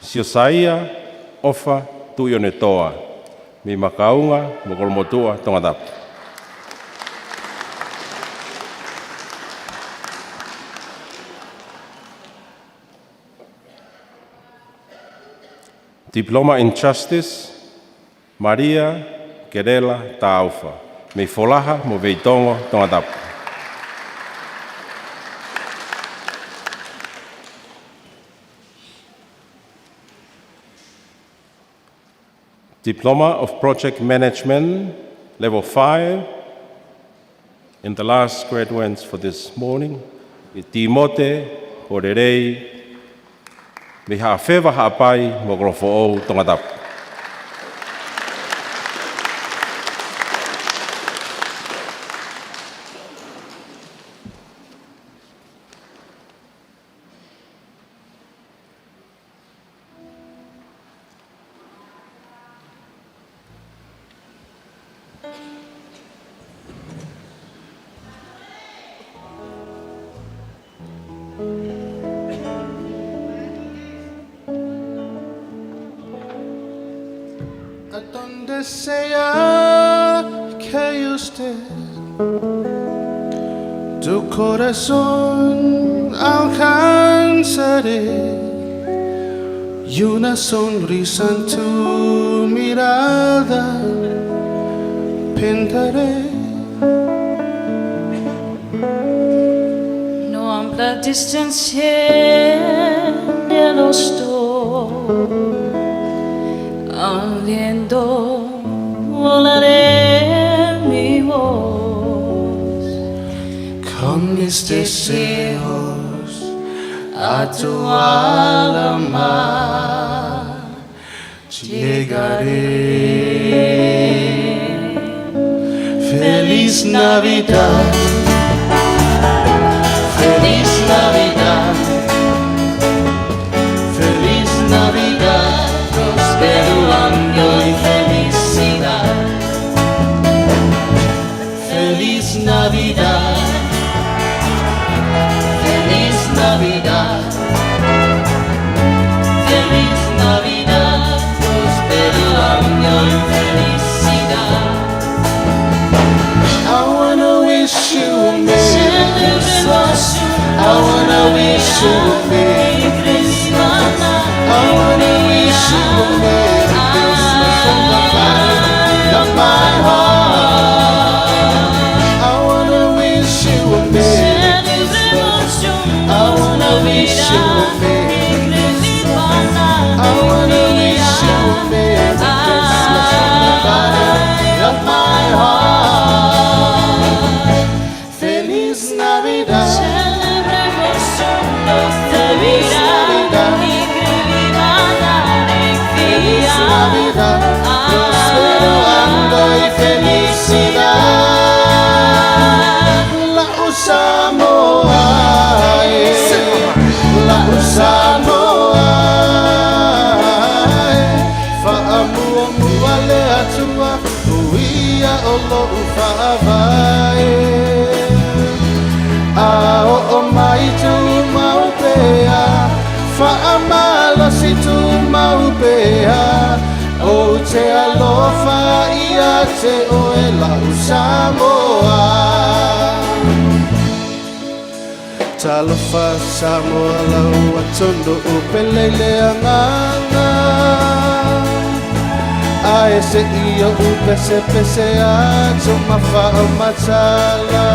Si o saia, ofa tui o ne toa. Me makaunga, mo kolomotua Tongatau. Diploma in Justice, Maria Querela Taufa. Me folaha mo veitongo Tongatau. Diploma of Project Management, Level 5. And the last graduates for this morning, Timote Porerei, me hawhewa haapai mo grofo o Tongatau. ¿A dónde sea que usted tu corazón alcanzaré y una sonrisa en tu mirada pintaré? No amplia distancia de los dos. Viendo volaré mi voz con mis deseos a tu alma llegaré. Feliz Navidad, feliz Navidad, feliz Navidad. Prospero año y felicidad. Feliz Navidad, feliz Navidad, feliz Navidad. Prospero año y felicidad. I wanna wish you a Merry Christmas. I wanna wish you a Merry Christmas. I wanna wish you a Merry Christmas from the bottom of my heart. I wanna wish you a Merry Christmas. I wanna wish you a Merry Christmas. I wanna wish you a Merry Christmas from the bottom of my heart. Feliz Navidad. Feliz Navidad. Feliz Samoa, lau Samoa, whaamua mua le atua, uia o lo'u whaavae. A o mai tu mau pea, whaamalo si tu mau pea, o te alofa ia te oe lau Samoa. Talofa Samoa lau atondo o pelele anganga, ae se ia u pese pese ato mawha matala.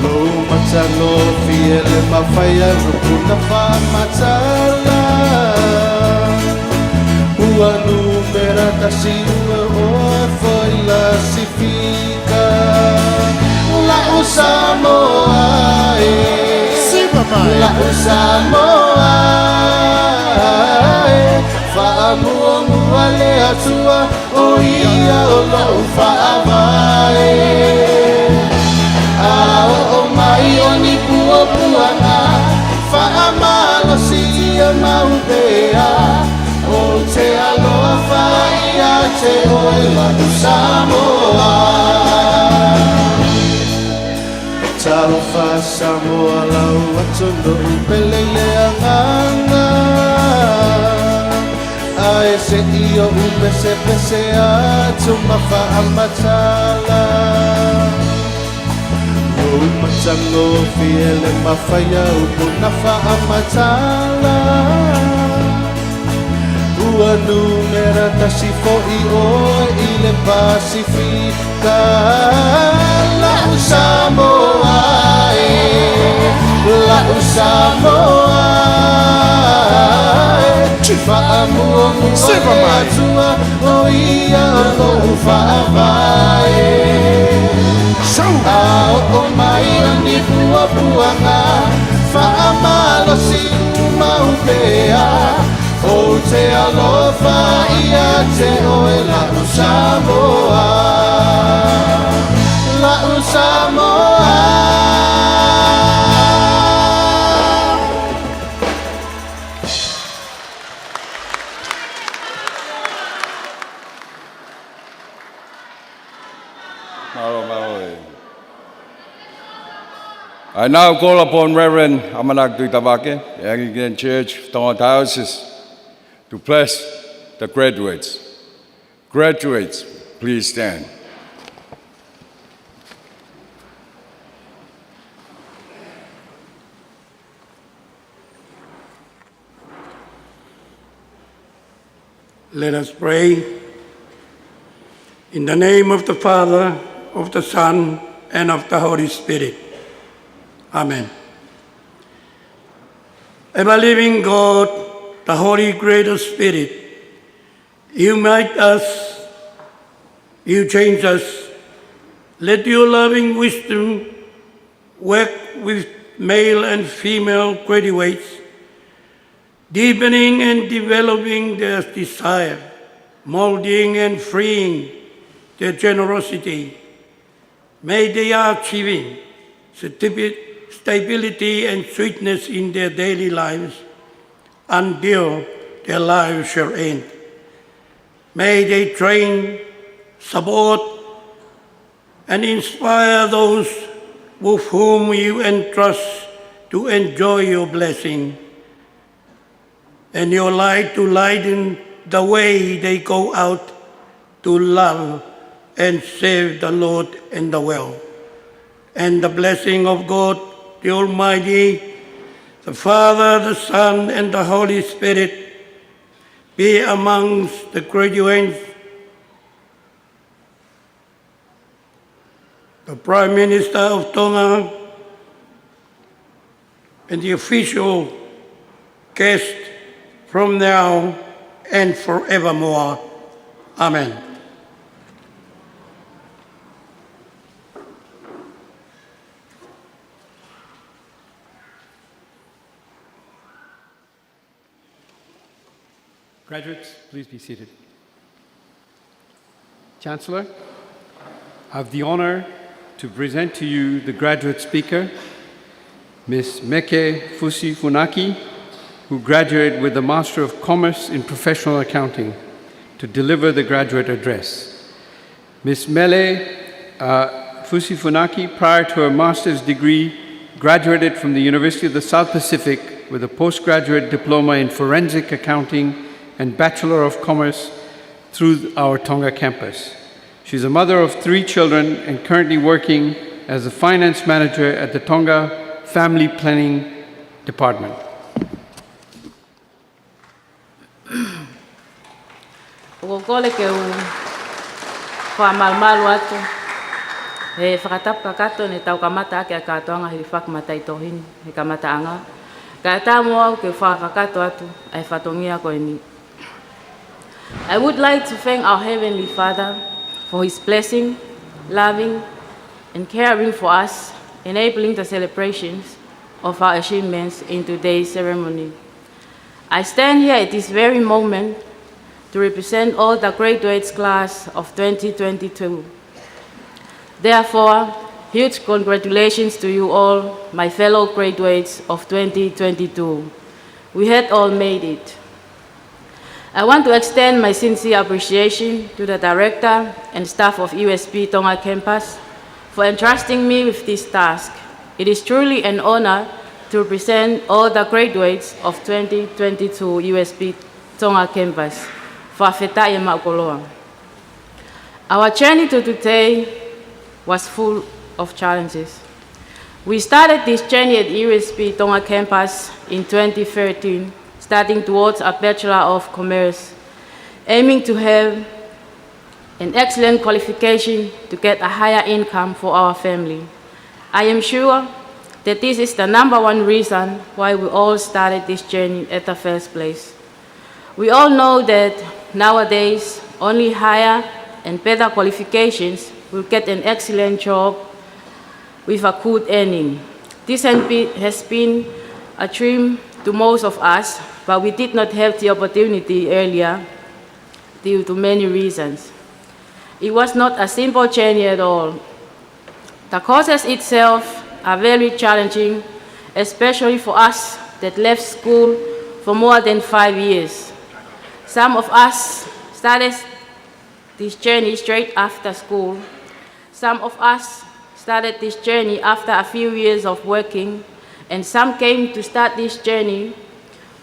Lo matalo fiele mawhaia rupuna wha matala. Ua numera tasi ua oa foi la sifika. Lau Samoa, lau Samoa, whaamua mua le atua, o ia o lau whaavae. A o mai o ni pua puanga, whaamalo si ia maupea, o te alofa ia te oe lau Samoa. Talofa Samoa lau atondo upelele anganga, ae se ia upese pese atu mawha amatala. O matango fiele mawhaia upuna wha amatala. Ua numera tasi fo'i oe i le Pasifika. Lau Samoa, lau Samoa, whaamua mua le atua, o ia o lo'u whaavae. A o mai o ni pua puanga, whaamalo si maupea, o te alofa ia te oe lau Samoa, lau Samoa. I now call upon Reverend Amanak Duitabake, the Anglican Church of Tongatau, to bless the graduates. Graduates, please stand. Let us pray. In the name of the Father, of the Son, and of the Holy Spirit. Amen. Ever-living God, the Holy Creator Spirit, you make us, you change us. Let your loving wisdom work with male and female graduates, deepening and developing their desire, molding and freeing their generosity. May they are achieving stability and sweetness in their daily lives until their lives shall end. May they train, support, and inspire those with whom you entrust to enjoy your blessing and your light to lighten the way they go out to love and serve the Lord and the world. And the blessing of God, the Almighty, the Father, the Son, and the Holy Spirit be amongst the graduates, the Prime Minister of Tonga, and the official guest from now and forevermore. Amen. Graduates, please be seated. Chancellor, I have the honor to present to you the graduate speaker, Ms. Meke Fusi Funaki, who graduated with the Master of Commerce in Professional Accounting, to deliver the graduate address. Ms. Mele Fusi Funaki, prior to her master's degree, graduated from the University of the South Pacific with a postgraduate diploma in Forensic Accounting and Bachelor of Commerce through our Tonga campus. She's a mother of 3 children and currently working as a finance manager at the Tonga Family Planning Department. Ukokole ke whamalmalu atu. He whakatapa kato ne tau kamata ake a katoanga he whakamata i tohini, he kamataanga. Ka tāmo au ke whakakato atu, ai whatongia koe ni. I would like to thank our Heavenly Father for His blessing, loving, and caring for us, enabling the celebrations of our achievements in today's ceremony. I stand here at this very moment to represent all the graduates class of 2022. Therefore, huge congratulations to you all, my fellow graduates of 2022. We had all made it. I want to extend my sincere appreciation to the director and staff of USP Tonga campus for entrusting me with this task. It is truly an honor to represent all the graduates of 2022 USP Tonga campus. Our journey to today was full of challenges. We started this journey at USP Tonga campus in 2013, starting towards a Bachelor of Commerce, aiming to have an excellent qualification to get a higher income for our family. I am sure that this is the #1 reason why we all started this journey at the first place. We all know that nowadays, only higher and better qualifications will get an excellent job with a good earning. This has been a dream to most of us, but we did not have the opportunity earlier due to many reasons. It was not a simple journey at all. The courses itself are very challenging, especially for us that left school for more than 5 years. Some of us started this journey straight after school. Some of us started this journey after a few years of working, and some came to start this journey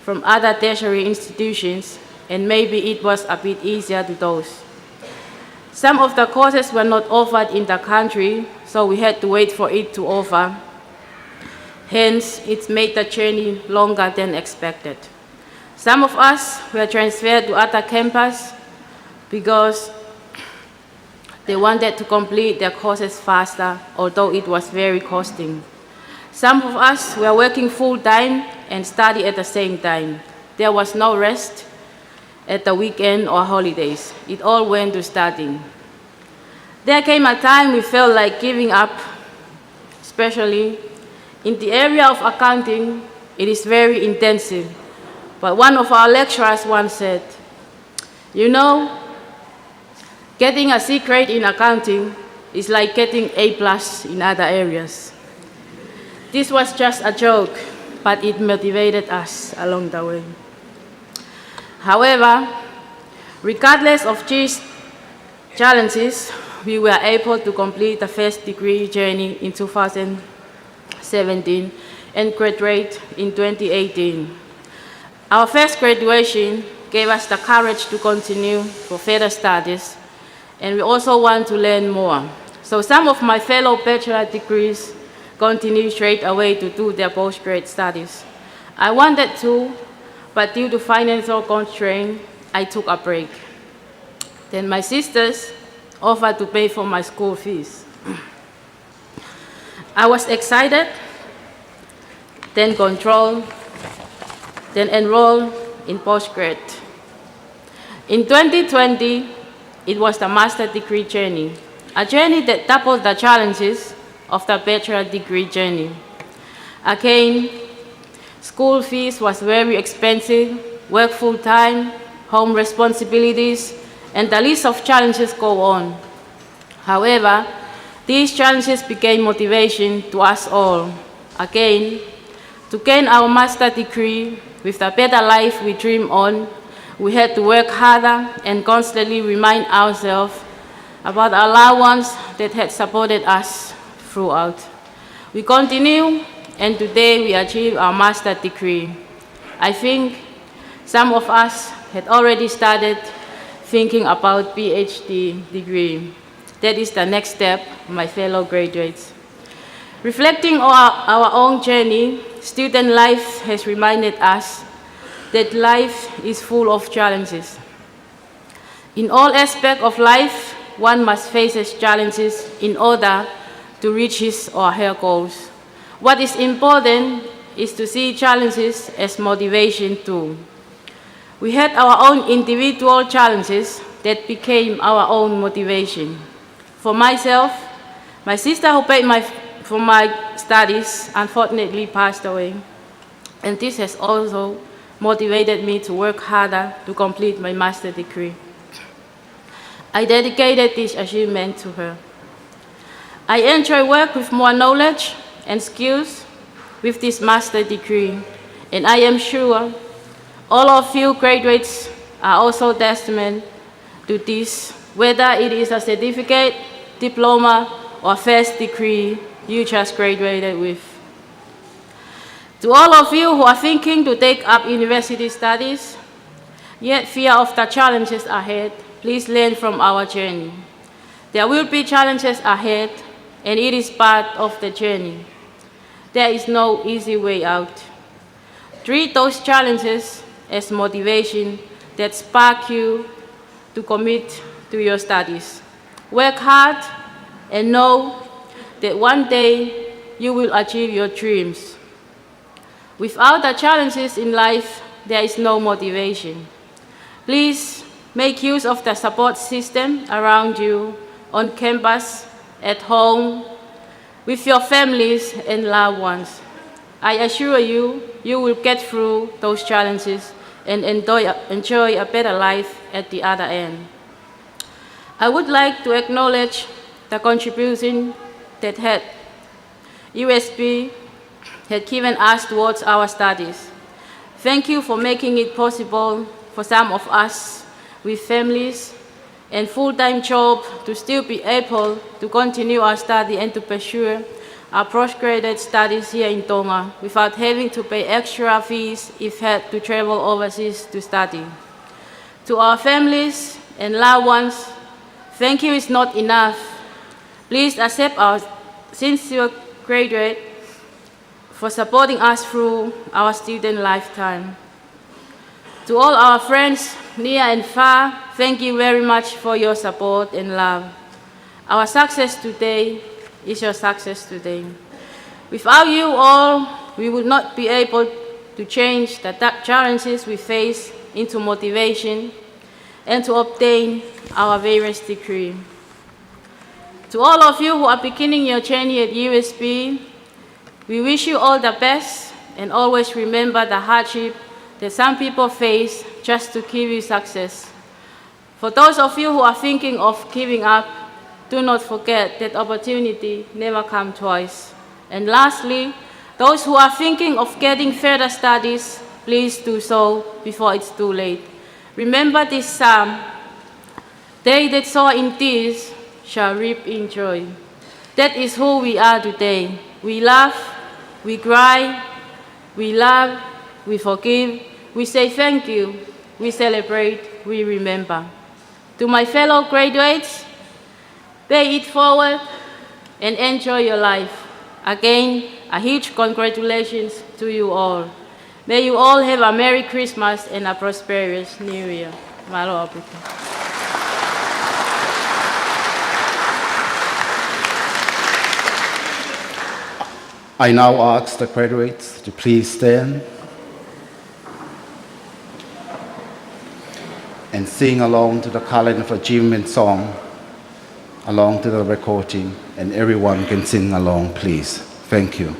from other tertiary institutions, and maybe it was a bit easier to those. Some of the courses were not offered in the country, so we had to wait for it to offer. Hence, it made the journey longer than expected. Some of us were transferred to other campuses because they wanted to complete their courses faster, although it was very costing. Some of us were working full-time and study at the same time. There was no rest at the weekend or holidays. It all went to studying. There came a time we felt like giving up, especially in the area of accounting. It is very intensive. But one of our lecturers once said, "You know, getting a C grade in accounting is like getting A+ in other areas." This was just a joke, but it motivated us along the way. However, regardless of these challenges, we were able to complete the first degree journey in 2017 and graduate in 2018. Our first graduation gave us the courage to continue for further studies, and we also want to learn more. So some of my fellow bachelor degrees continued straight away to do their postgrad studies. I wanted to, but due to financial constraints, I took a break. Then my sisters offered to pay for my school fees. I was excited, then enrolled in postgrad. In 2020, it was the master degree journey, a journey that doubled the challenges of the bachelor degree journey. Again, school fees was very expensive, work full-time, home responsibilities, and the list of challenges go on. However, These challenges became motivation to us all. Again, to gain our master's degree with the better life we dream on, we had to work harder and constantly remind ourselves about our loved ones that had supported us throughout. We continue, and today we achieve our master's degree. I think some of us had already started thinking about PhD degree. That is the next step, my fellow graduates. Reflecting on our own journey, student life has reminded us that life is full of challenges. In all aspects of life, one must face his challenges in order to reach his or her goals. What is important is to see challenges as motivation too. We had our own individual challenges that became our own motivation. For myself, my sister who paid for my studies unfortunately passed away, and this has also motivated me to work harder to complete my master's degree. I dedicated this achievement to her. I enjoy work with more knowledge and skills with this master's degree, and I am sure all of you graduates are also testament to this, whether it is a certificate, diploma, or first degree you just graduated with. To all of you who are thinking to take up university studies, yet fear of the challenges ahead, please learn from our journey. There will be challenges ahead, and it is part of the journey. There is no easy way out. Treat those challenges as motivation that spark you to commit to your studies. Work hard and know that one day you will achieve your dreams. Without the challenges in life, there is no motivation. Please make use of the support system around you on campus, at home, with your families and loved ones. I assure you, you will get through those challenges and enjoy a better life at the other end. I would like to acknowledge the contribution that USB had given us towards our studies. Thank you for making it possible for some of us with families and full-time job to still be able to continue our study and to pursue our postgraduate studies here in Tonga without having to pay extra fees if had to travel overseas to study. To our families and loved ones, thank you is not enough. Please accept our sincere gratitude for supporting us through our student lifetime. To all our friends, near and far, thank you very much for your support and love. Our success today is your success today. Without you all, we would not be able to change the challenges we face into motivation and to obtain our various degrees. To all of you who are beginning your journey at USB, we wish you all the best and always remember the hardship that some people face just to give you success. For those of you who are thinking of giving up, do not forget that opportunity never comes twice. And lastly, those who are thinking of getting further studies, please do so before it's too late. Remember this psalm, they that sow in tears shall reap in joy. That is who we are today. We laugh, we cry, we love, we forgive, we say thank you, we celebrate, we remember. To my fellow graduates, pay it forward and enjoy your life. Again, a huge congratulations to you all. May you all have a Merry Christmas and a prosperous New Year. Malo apito. I now ask the graduates to please stand and sing along to the Calendar of Achievement song, along to the recording, and everyone can sing along, please. Thank you.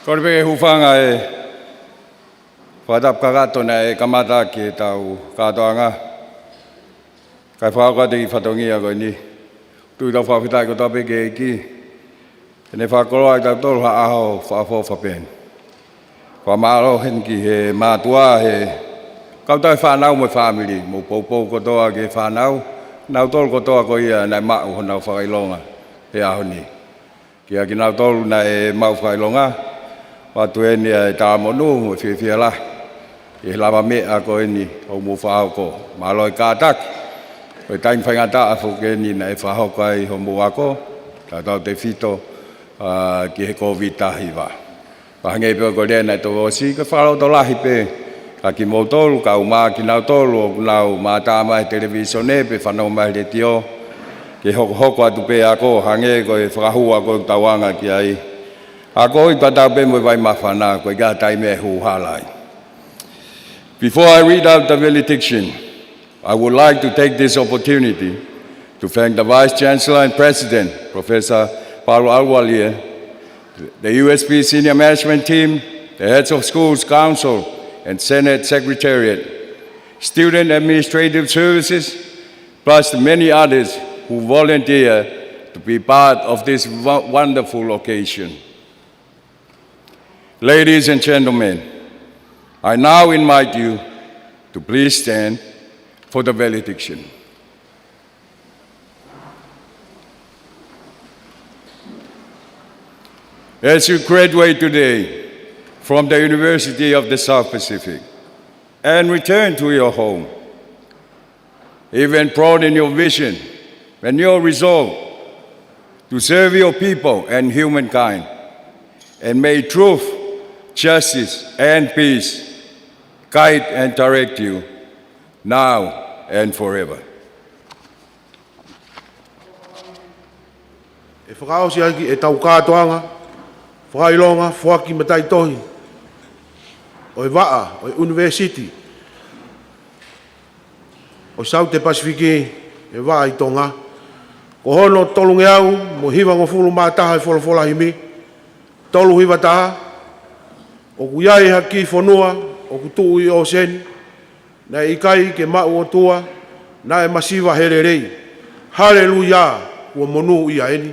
Kore pe hufanga e whadap kagato na e kamata ki e tau katoanga. Kai whaka te i whatongia koe ni. Tui tau whawhitai ko tape ke e ki. E ne whakoroa i tau tolu ha aho whaafo whapen. Whamaro henki he mātua he kautai whanau mo family. Mo poupou kotoa ke whanau. Nau tolu kotoa ko ia nai mau honau whakailonga he aho ni. Kia ki nau tolu na e mau whakailonga. Watu eni e tā monu mo whiwhia la. E lama mea ko eni o mo whahau ko. Maloi kātaki. Koe taim whaingata a whuke eni na e whahau kai ho mo wako. Tā tau te whito ki he COVID tahi wa. Wahangei peo ko rea nei tō osi. Ka wharau tō lahi pe. Ka ki mō tolu, ka umā ki nau tolu o nau mā tā mai televisione pe whanau mai le tio. Ke hoko atu pe ako. Hangei ko e whakahua ko tauanga ki ai. Before I read out the valediction, I would like to take this opportunity to thank the Vice Chancellor and President, Professor Paulo Alwalie, the USP Senior Management Team, the heads of schools, council, and Senate Secretariat, student administrative services, plus the many others who volunteer to be part of this wonderful occasion. Ladies and gentlemen, I now invite you to please stand for the valediction. As you graduate today from the University of the South Pacific and return to your home, even proud in your vision and your resolve to serve your people and humankind, and may truth, justice, and peace guide and direct you now and forever. E whakaosi aki e tau kātoanga, whakailonga, whaki matai tohi. O e waa, o e university. O South Pacific e waa i Tonga. Ko hono tolunge au, mo hiwa ngofulu mātaha e wholofola himi. Tolu hiwa taha. O kuiai haki whanua, o kutuu i o sen, na ikai ke mau o tua, na e masiva hererei. Hallelujah, ua monu i a eni.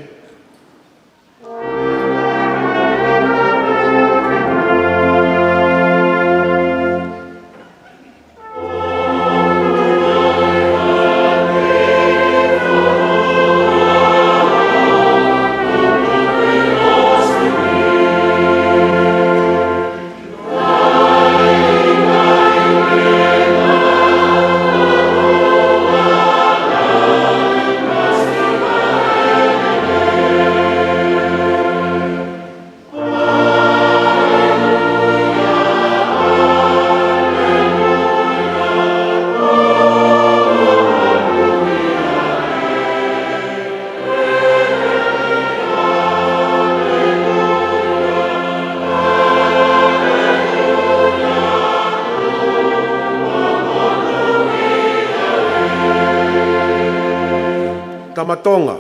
Tonga,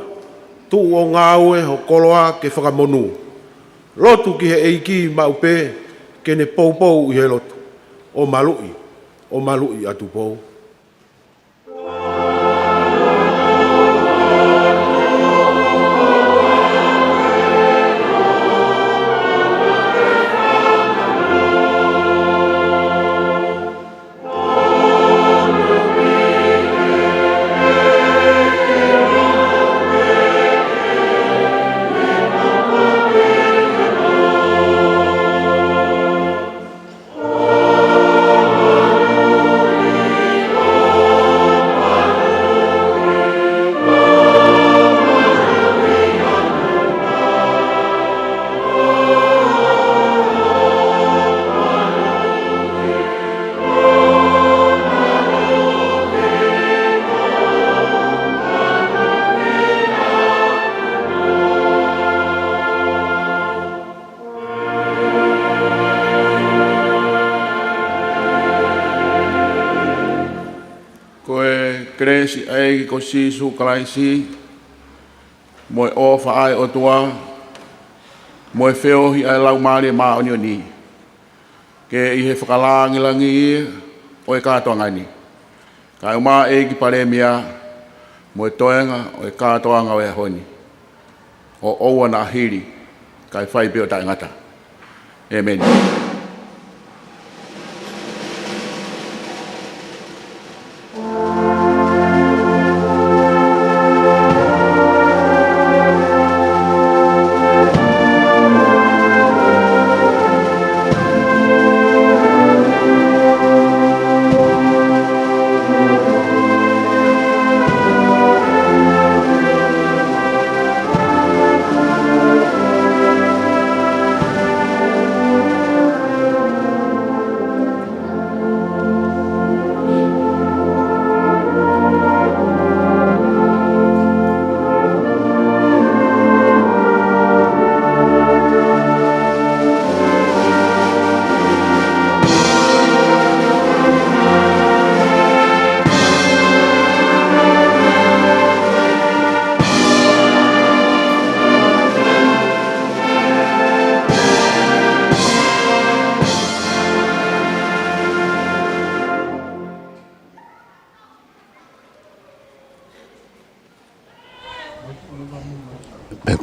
tu o ngā ue ho koloa ke whakamonu. Lotu ki he eiki maupe ke ne poupou i he lotu. O malui atu pou. Kresi ai ko si su kalaisi mo o fa ai o tua mo e wheo hi ai lau maare maa oni oni. Ke i he whakalangilangi i o e katoa ngani. Ka e maa e ki pare mea mo e toenga o e katoa ngau e honi. O oua na ahiri ka e whai peo tai ngata. Amen.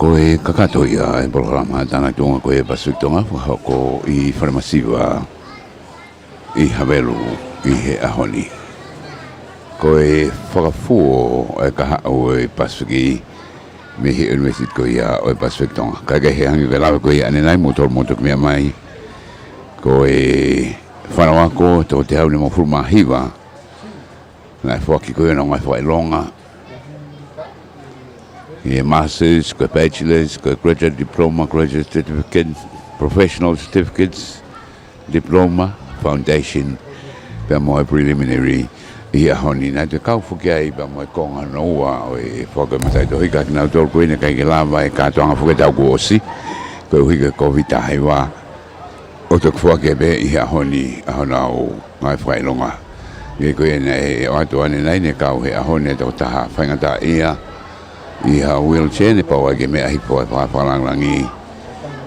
Ko e kakato ia e programa tana tunga ko e Pacific Tonga ko I Falemasiva I Havelu I he ahoni. Ko e whakafuo e kaha o e Pacific me he university ko ia o e Pacific Tonga. Ka ke he hangi velawe ko ia anenai motor kumia mai. Ko e whanawa ko to te hau ni mo Falemasiva. Na e whaki ko ia na ngai whailonga. Yeah, masters, got bachelors, got graduate diploma, graduate certificate, professional certificates, diploma, foundation, pa mo preliminary ia honi na te kau fuki ai pa mo konga noa o e foka matai to hika na tol ko ina kai lava e ka tonga fuki tau ko osi ko hika covid ai wa o to fuki be ia honi ahona o mai fai longa ye ko ina e o to ane nei ne kau he ahone to ta fainga ta ia Iha wheelchair ne paua ke mea hipo e whaapalangi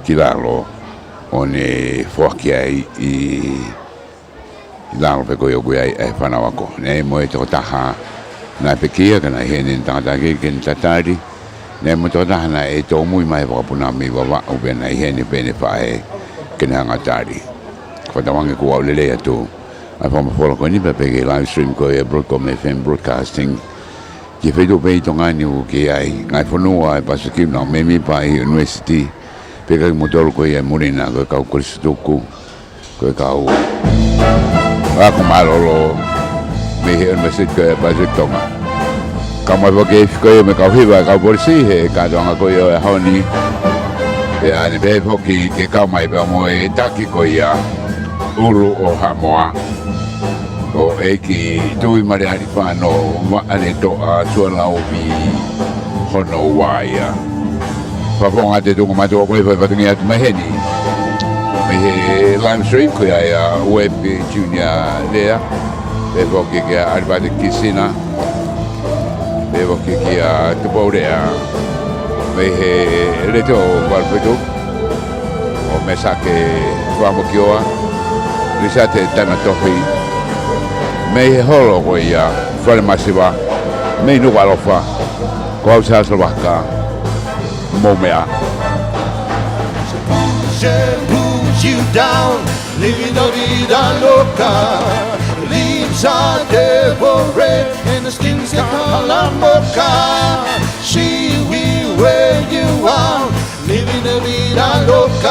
ki lalo o ne whaki ai I lalo pe koe o koe ai e whanawako. Ne mo e toko taha na pekia ka na hene tangata ke ken tatari. Ne mo toko taha na e tō mui mai whakapuna mi wawa o pe na hene pene whae ken hangatari. Whatawange kua o lele atu. A whamawhola koe ni pe peke live stream koe e Broadcom FM Broadcasting. Ke whedo pei tonga ni o ke ai, ngai whanua e Pacific na memi pa I university, peka ki motoro koe ai morena, koe kau Kristoku, koe kau ako malolo, me he university koe ai Pacific tonga. Ka mai wake koe me kau hiwa, kau polisi he ka tonga koe o e haoni, pe ane pe hoki ke kau mai pe mo e taki koe ia, uru o Hamoa. O eki tui mare hari whano ane toa tuala o pi hono waia. Whaponga te tunga matua koe whai patungi atu maheni. Me he live stream koe ai a web junior lea. Pe whoki ki a aripate kisina. Pe whoki ki a tupaurea. Me he reto walpetu. O me sake whamokioa. Risate tanatohi. Me he holo ko ia Falemasiva me no walofa ko au sa waka mo mea Push you down, living la vida loca. Leaves are devoured and the stings come la boca. She will wear you out, living la vida loca.